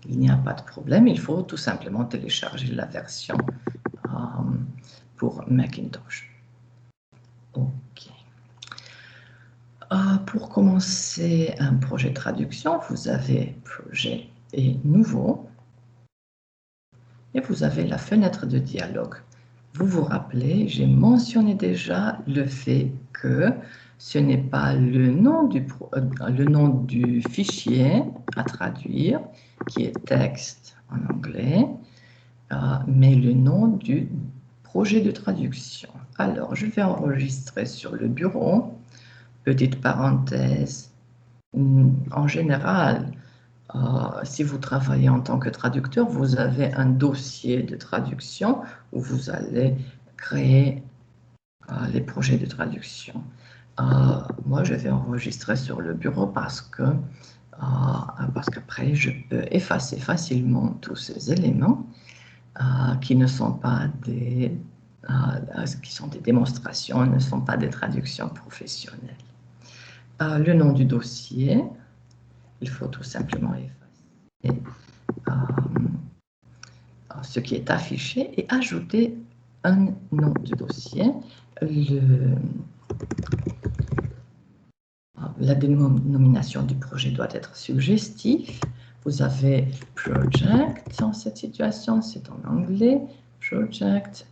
Il n'y a pas de problème, il faut tout simplement télécharger la version pour Macintosh. OK. Pour commencer un projet de traduction, vous avez Projet et Nouveau, et vous avez la fenêtre de dialogue. Vous vous rappelez, j'ai mentionné déjà le fait que ce n'est pas le nom du fichier à traduire, qui est texte en anglais, mais le nom du projet de traduction. Alors, je vais enregistrer sur le bureau. Petite parenthèse, en général, si vous travaillez en tant que traducteur, vous avez un dossier de traduction où vous allez créer les projets de traduction. Moi, je vais enregistrer sur le bureau parce qu'après, je peux effacer facilement tous ces éléments qui ne sont pas qui sont des démonstrations, ne sont pas des traductions professionnelles. Le nom du dossier, il faut tout simplement effacer ce qui est affiché et ajouter un nom du dossier. La dénomination du projet doit être suggestive. Vous avez project dans cette situation, c'est en anglais. Project.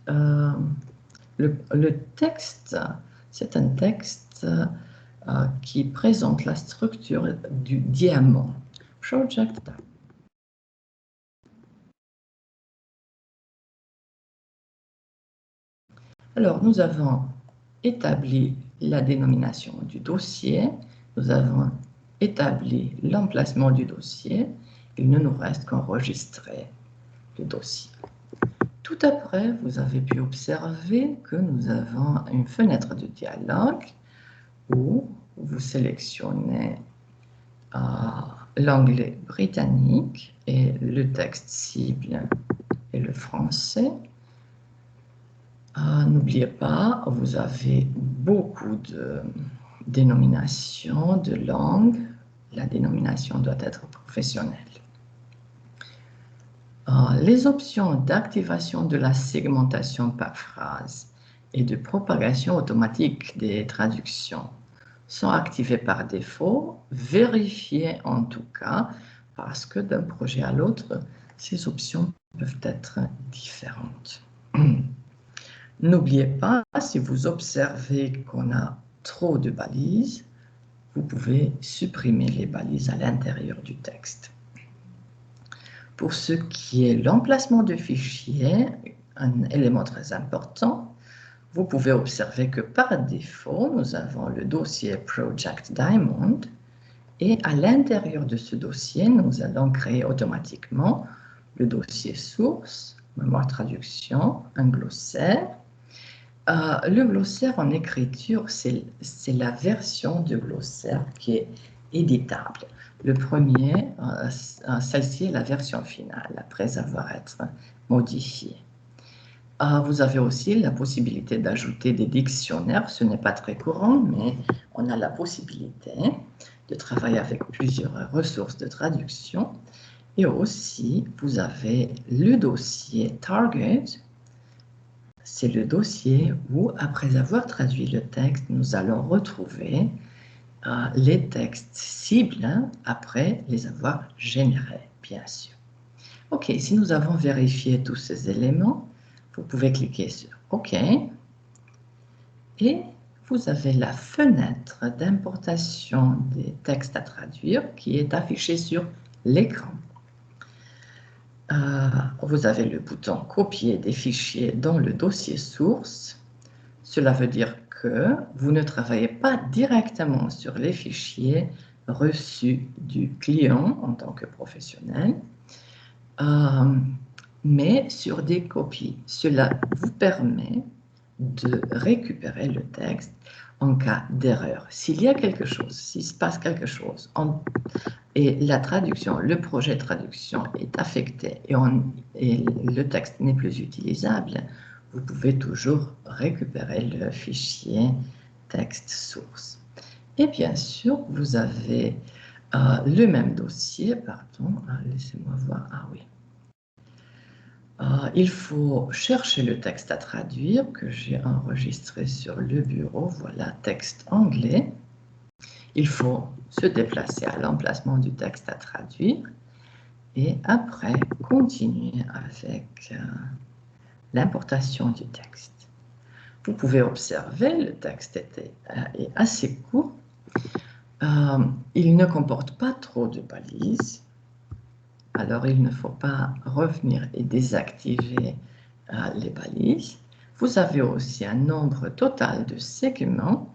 Le texte, c'est un texte qui présente la structure du diamant. Project. Alors, nous avons établi la dénomination du dossier, nous avons établi l'emplacement du dossier, il ne nous reste qu'enregistrer le dossier. Tout après, vous avez pu observer que nous avons une fenêtre de dialogue où vous sélectionnez l'anglais britannique et le texte cible est le français. N'oubliez pas, vous avez beaucoup de dénominations de langues. La dénomination doit être professionnelle. Les options d'activation de la segmentation par phrase et de propagation automatique des traductions sont activées par défaut. Vérifiez en tout cas, parce que d'un projet à l'autre, ces options peuvent être différentes. N'oubliez pas, si vous observez qu'on a trop de balises, vous pouvez supprimer les balises à l'intérieur du texte. Pour ce qui est l'emplacement de fichier, un élément très important, vous pouvez observer que par défaut, nous avons le dossier Project Diamond et à l'intérieur de ce dossier, nous allons créer automatiquement le dossier source, mémoire traduction, un glossaire. Le glossaire en écriture, c'est la version de glossaire qui est éditable. Le premier, celle-ci est la version finale, après avoir été modifiée. Vous avez aussi la possibilité d'ajouter des dictionnaires. Ce n'est pas très courant, mais on a la possibilité de travailler avec plusieurs ressources de traduction. Et aussi, vous avez le dossier Target. C'est le dossier où, après avoir traduit le texte, nous allons retrouver les textes cibles après les avoir générés, bien sûr. OK, si nous avons vérifié tous ces éléments, vous pouvez cliquer sur OK. Et vous avez la fenêtre d'importation des textes à traduire qui est affichée sur l'écran. Vous avez le bouton « Copier des fichiers dans le dossier source ». Cela veut dire que vous ne travaillez pas directement sur les fichiers reçus du client en tant que professionnel, mais sur des copies. Cela vous permet de récupérer le texte en cas d'erreur. S'il y a quelque chose, s'il se passe quelque chose, et la traduction, le projet de traduction est affecté et le texte n'est plus utilisable, vous pouvez toujours récupérer le fichier texte source. Et bien sûr, vous avez le même dossier, pardon, laissez-moi voir, oui. Il faut chercher le texte à traduire que j'ai enregistré sur le bureau. Voilà, texte anglais. Il faut se déplacer à l'emplacement du texte à traduire et après continuer avec l'importation du texte. Vous pouvez observer, le texte est assez court. Il ne comporte pas trop de balises. Alors, il ne faut pas revenir et désactiver les balises. Vous avez aussi un nombre total de segments.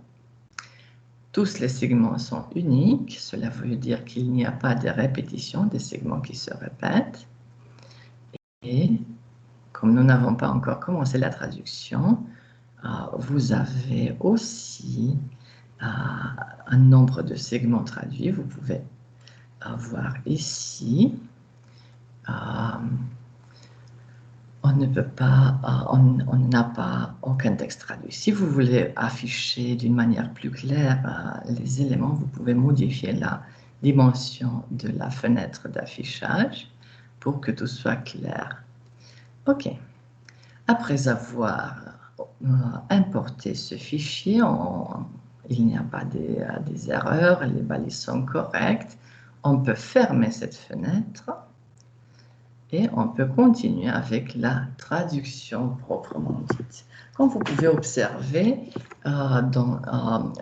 Tous les segments sont uniques. Cela veut dire qu'il n'y a pas de répétition des segments qui se répètent. Et comme nous n'avons pas encore commencé la traduction, vous avez aussi un nombre de segments traduits. Vous pouvez voir ici. On ne peut pas, on n'a pas aucun texte traduit. Si vous voulez afficher d'une manière plus claire les éléments, vous pouvez modifier la dimension de la fenêtre d'affichage pour que tout soit clair. OK. Après avoir importé ce fichier, il n'y a pas des erreurs, les balises sont correctes. On peut fermer cette fenêtre. Et on peut continuer avec la traduction proprement dite. Comme vous pouvez observer, dans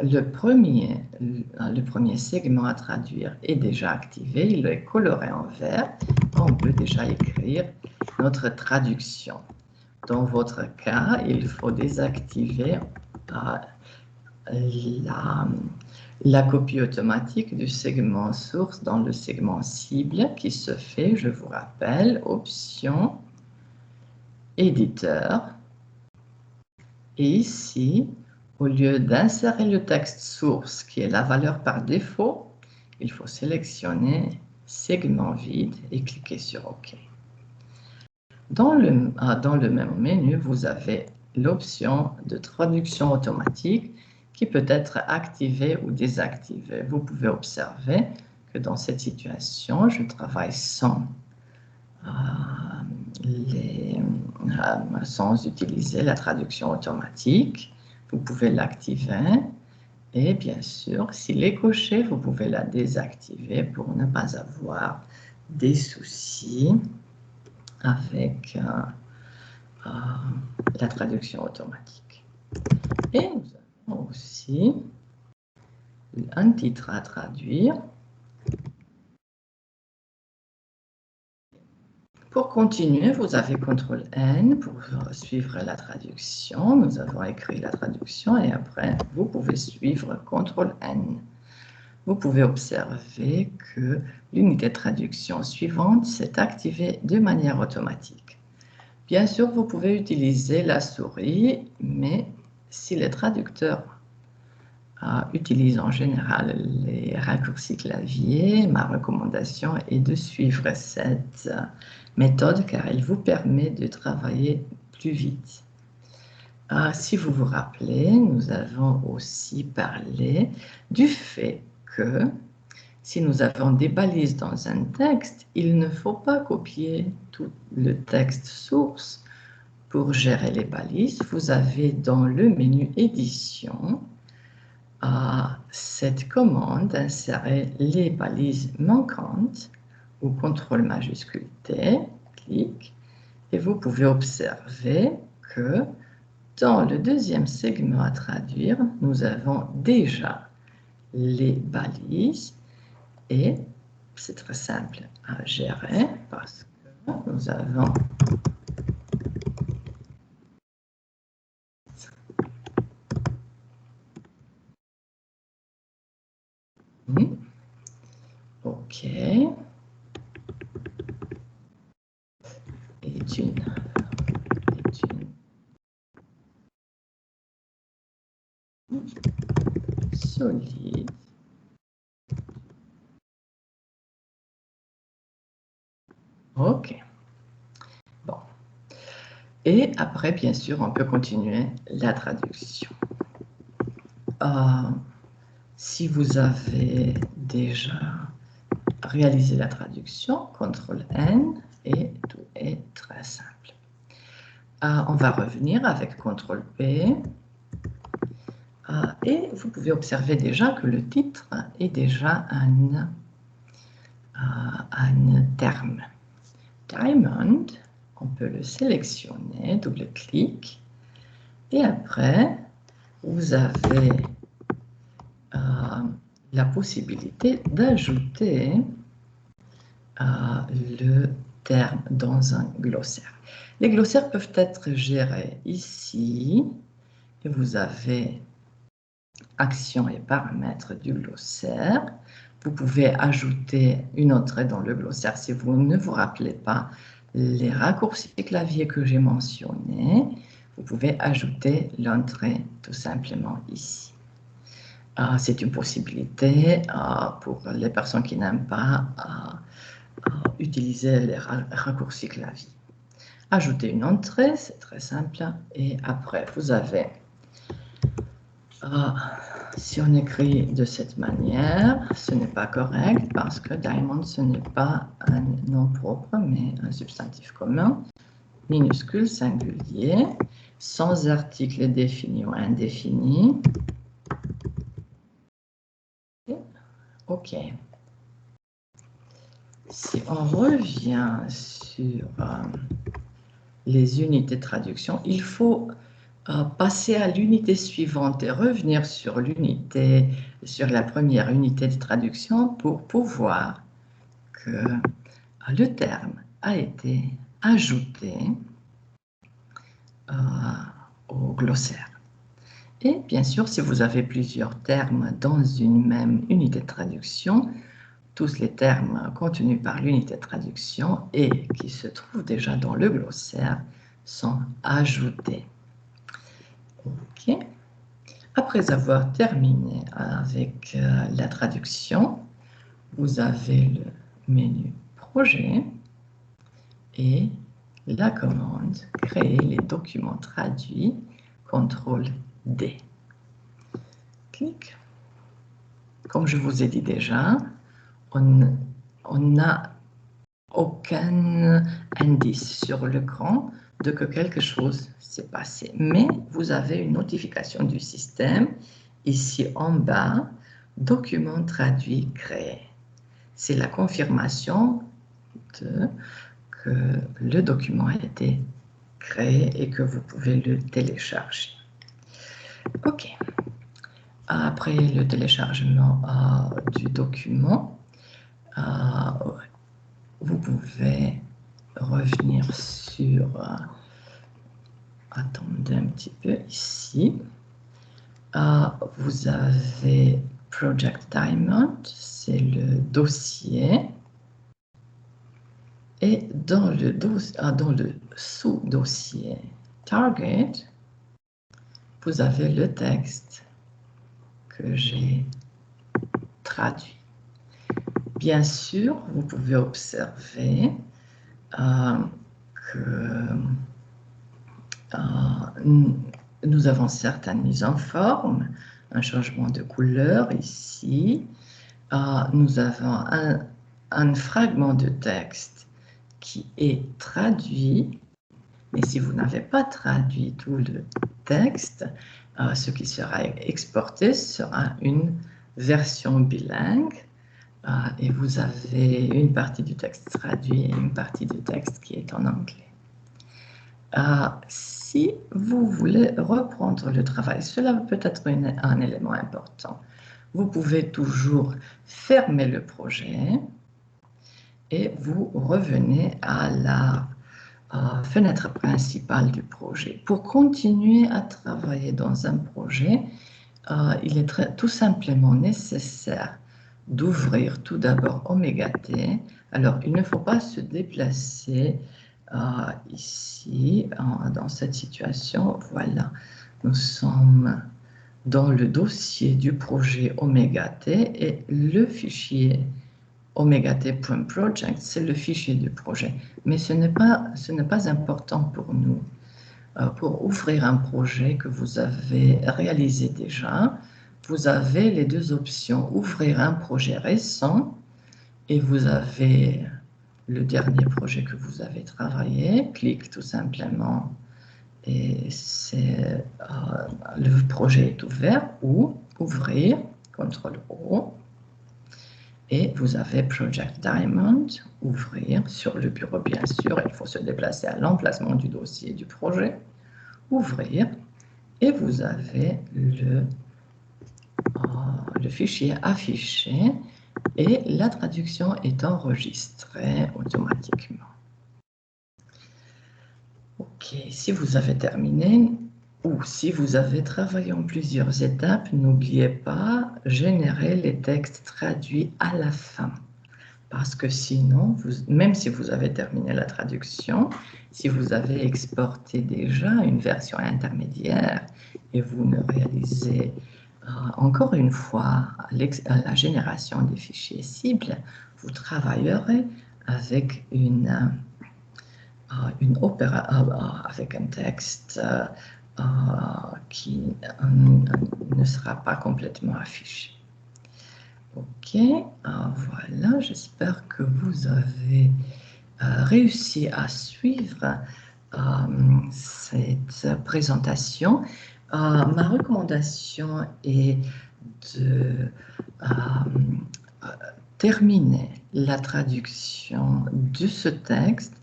le premier segment à traduire est déjà activé, il est coloré en vert. On peut déjà écrire notre traduction. Dans votre cas, il faut désactiver la copie automatique du segment source dans le segment cible qui se fait, je vous rappelle, option, éditeur. Et ici, au lieu d'insérer le texte source qui est la valeur par défaut, il faut sélectionner segment vide et cliquer sur OK. Dans le même menu, vous avez l'option de traduction automatique qui peut être activé ou désactivé. Vous pouvez observer que dans cette situation, je travaille sans utiliser la traduction automatique. Vous pouvez l'activer et bien sûr, s'il est coché, vous pouvez la désactiver pour ne pas avoir des soucis avec la traduction automatique. Et nous avons aussi un titre à traduire. Pour continuer, vous avez CTRL-N pour suivre la traduction. Nous avons écrit la traduction et après, vous pouvez suivre CTRL-N. Vous pouvez observer que l'unité de traduction suivante s'est activée de manière automatique. Bien sûr, vous pouvez utiliser la souris, mais si les traducteurs utilisent en général les raccourcis clavier, ma recommandation est de suivre cette méthode car elle vous permet de travailler plus vite. Si vous vous rappelez, nous avons aussi parlé du fait que si nous avons des balises dans un texte, il ne faut pas copier tout le texte source. Pour gérer les balises, vous avez dans le menu édition cette commande insérer les balises manquantes ou CTRL majuscule T, clic, et vous pouvez observer que dans le deuxième segment à traduire, nous avons déjà les balises et c'est très simple à gérer parce que nous avons OK. Est une solide. OK. Bon. Et après, bien sûr, on peut continuer la traduction. Si vous avez déjà réalisé la traduction, CTRL-N, et tout est très simple. On va revenir avec CTRL-P. Et vous pouvez observer déjà que le titre est déjà un terme. Diamond, on peut le sélectionner, double-clic, et après, vous avez la possibilité d'ajouter le terme dans un glossaire. Les glossaires peuvent être gérés ici, et vous avez Actions et paramètres du glossaire. Vous pouvez ajouter une entrée dans le glossaire si vous ne vous rappelez pas les raccourcis clavier que j'ai mentionnés. Vous pouvez ajouter l'entrée tout simplement ici. C'est une possibilité pour les personnes qui n'aiment pas utiliser les raccourcis clavier. Ajouter une entrée, c'est très simple. Et après, vous avez si on écrit de cette manière, ce n'est pas correct parce que diamond, ce n'est pas un nom propre, mais un substantif commun, minuscule, singulier, sans article défini ou indéfini. OK. Si on revient sur les unités de traduction, il faut passer à l'unité suivante et revenir sur la première unité de traduction pour pouvoir que le terme a été ajouté au glossaire. Et bien sûr, si vous avez plusieurs termes dans une même unité de traduction, tous les termes contenus par l'unité de traduction et qui se trouvent déjà dans le glossaire sont ajoutés. OK. Après avoir terminé avec la traduction, vous avez le menu Projet et la commande Créer les documents traduits, CTRL-D. Clic. Comme je vous ai dit déjà, on n'a aucun indice sur l'écran de que quelque chose s'est passé. Mais vous avez une notification du système, ici en bas, document traduit créé. C'est la confirmation que le document a été créé et que vous pouvez le télécharger. OK. après le téléchargement du document, vous pouvez revenir sur, attendez un petit peu ici, vous avez Project Diamond, c'est le dossier, et dans le sous-dossier Target, vous avez le texte que j'ai traduit. Bien sûr, vous pouvez observer que nous avons certaines mises en forme, un changement de couleur ici. Nous avons un fragment de texte qui est traduit, mais si vous n'avez pas traduit tout le texte, ce qui sera exporté sera une version bilingue et vous avez une partie du texte traduit et une partie du texte qui est en anglais. Si vous voulez reprendre le travail, cela peut être un élément important. Vous pouvez toujours fermer le projet et vous revenez à la fenêtre principale du projet. Pour continuer à travailler dans un projet, il est tout simplement nécessaire d'ouvrir tout d'abord Omega T. Alors, il ne faut pas se déplacer ici, dans cette situation. Voilà, nous sommes dans le dossier du projet Omega T et le fichier omegat.project, c'est le fichier du projet. Mais ce n'est pas important pour nous. Pour ouvrir un projet que vous avez réalisé déjà, vous avez les deux options. Ouvrir un projet récent et vous avez le dernier projet que vous avez travaillé. Clique tout simplement et le projet est ouvert, ou ouvrir, CTRL-O. Et vous avez Project Diamond, ouvrir sur le bureau, bien sûr, il faut se déplacer à l'emplacement du dossier du projet, ouvrir, et vous avez le fichier affiché, et la traduction est enregistrée automatiquement. Ok, si vous avez terminé, ou si vous avez travaillé en plusieurs étapes, n'oubliez pas générer les textes traduits à la fin. Parce que sinon, même si vous avez terminé la traduction, si vous avez exporté déjà une version intermédiaire et vous ne réalisez encore une fois la génération des fichiers cibles, vous travaillerez avec avec un texte qui ne sera pas complètement affiché. Ok, voilà, j'espère que vous avez réussi à suivre cette présentation. Ma recommandation est de terminer la traduction de ce texte.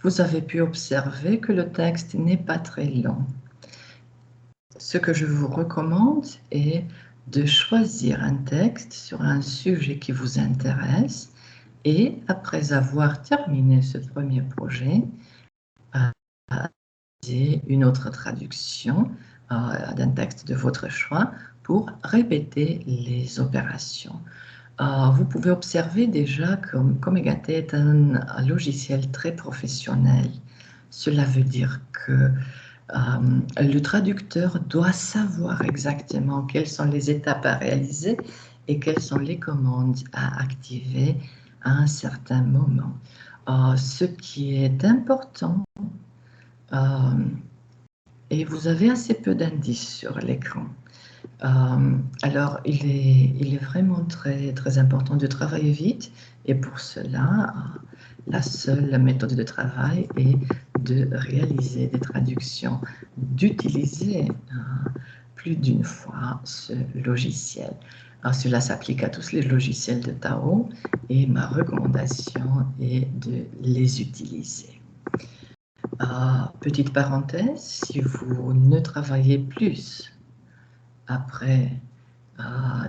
Vous avez pu observer que le texte n'est pas très long. Ce que je vous recommande est de choisir un texte sur un sujet qui vous intéresse et, après avoir terminé ce premier projet, une autre traduction d'un texte de votre choix pour répéter les opérations. Vous pouvez observer déjà que Omega T est un logiciel très professionnel. Cela veut dire que le traducteur doit savoir exactement quelles sont les étapes à réaliser et quelles sont les commandes à activer à un certain moment. Ce qui est important, et vous avez assez peu d'indices sur l'écran. Alors, il est vraiment très, très important de travailler vite, et pour cela, la seule méthode de travail est de réaliser des traductions, d'utiliser plus d'une fois ce logiciel. Alors, cela s'applique à tous les logiciels de Tao, et ma recommandation est de les utiliser. Petite parenthèse, si vous ne travaillez plus après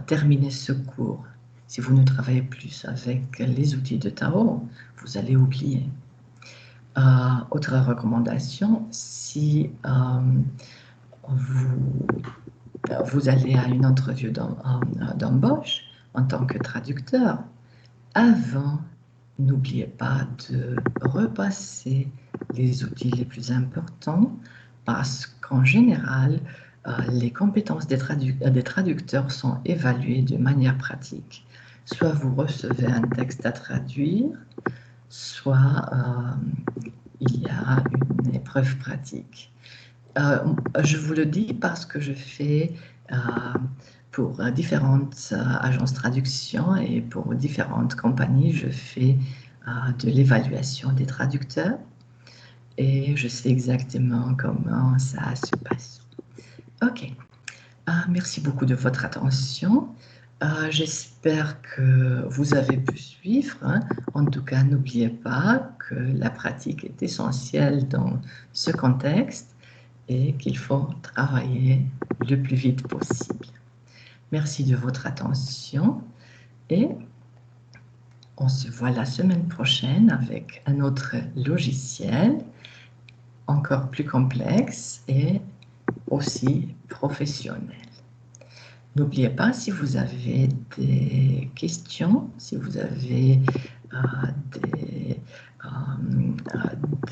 terminer ce cours, si vous ne travaillez plus avec les outils de Tao, vous allez oublier. Autre recommandation, si vous allez à une entrevue d'embauche en tant que traducteur, avant, n'oubliez pas de repasser les outils les plus importants parce qu'en général, les compétences des traducteurs sont évaluées de manière pratique. Soit vous recevez un texte à traduire, soit il y a une épreuve pratique. Je vous le dis parce que je fais pour différentes agences de traduction et pour différentes compagnies, je fais de l'évaluation des traducteurs et je sais exactement comment ça se passe. Ok, merci beaucoup de votre attention. J'espère que vous avez pu suivre. En tout cas, n'oubliez pas que la pratique est essentielle dans ce contexte et qu'il faut travailler le plus vite possible. Merci de votre attention et on se voit la semaine prochaine avec un autre logiciel encore plus complexe et aussi professionnel. N'oubliez pas, si vous avez des questions, si vous avez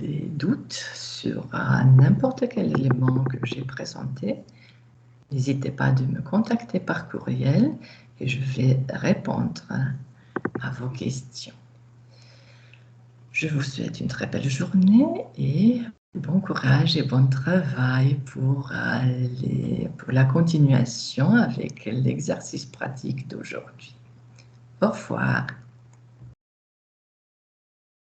des doutes sur n'importe quel élément que j'ai présenté, n'hésitez pas à me contacter par courriel et je vais répondre à vos questions. Je vous souhaite une très belle journée et bon courage et bon travail pour la continuation avec l'exercice pratique d'aujourd'hui. Au revoir.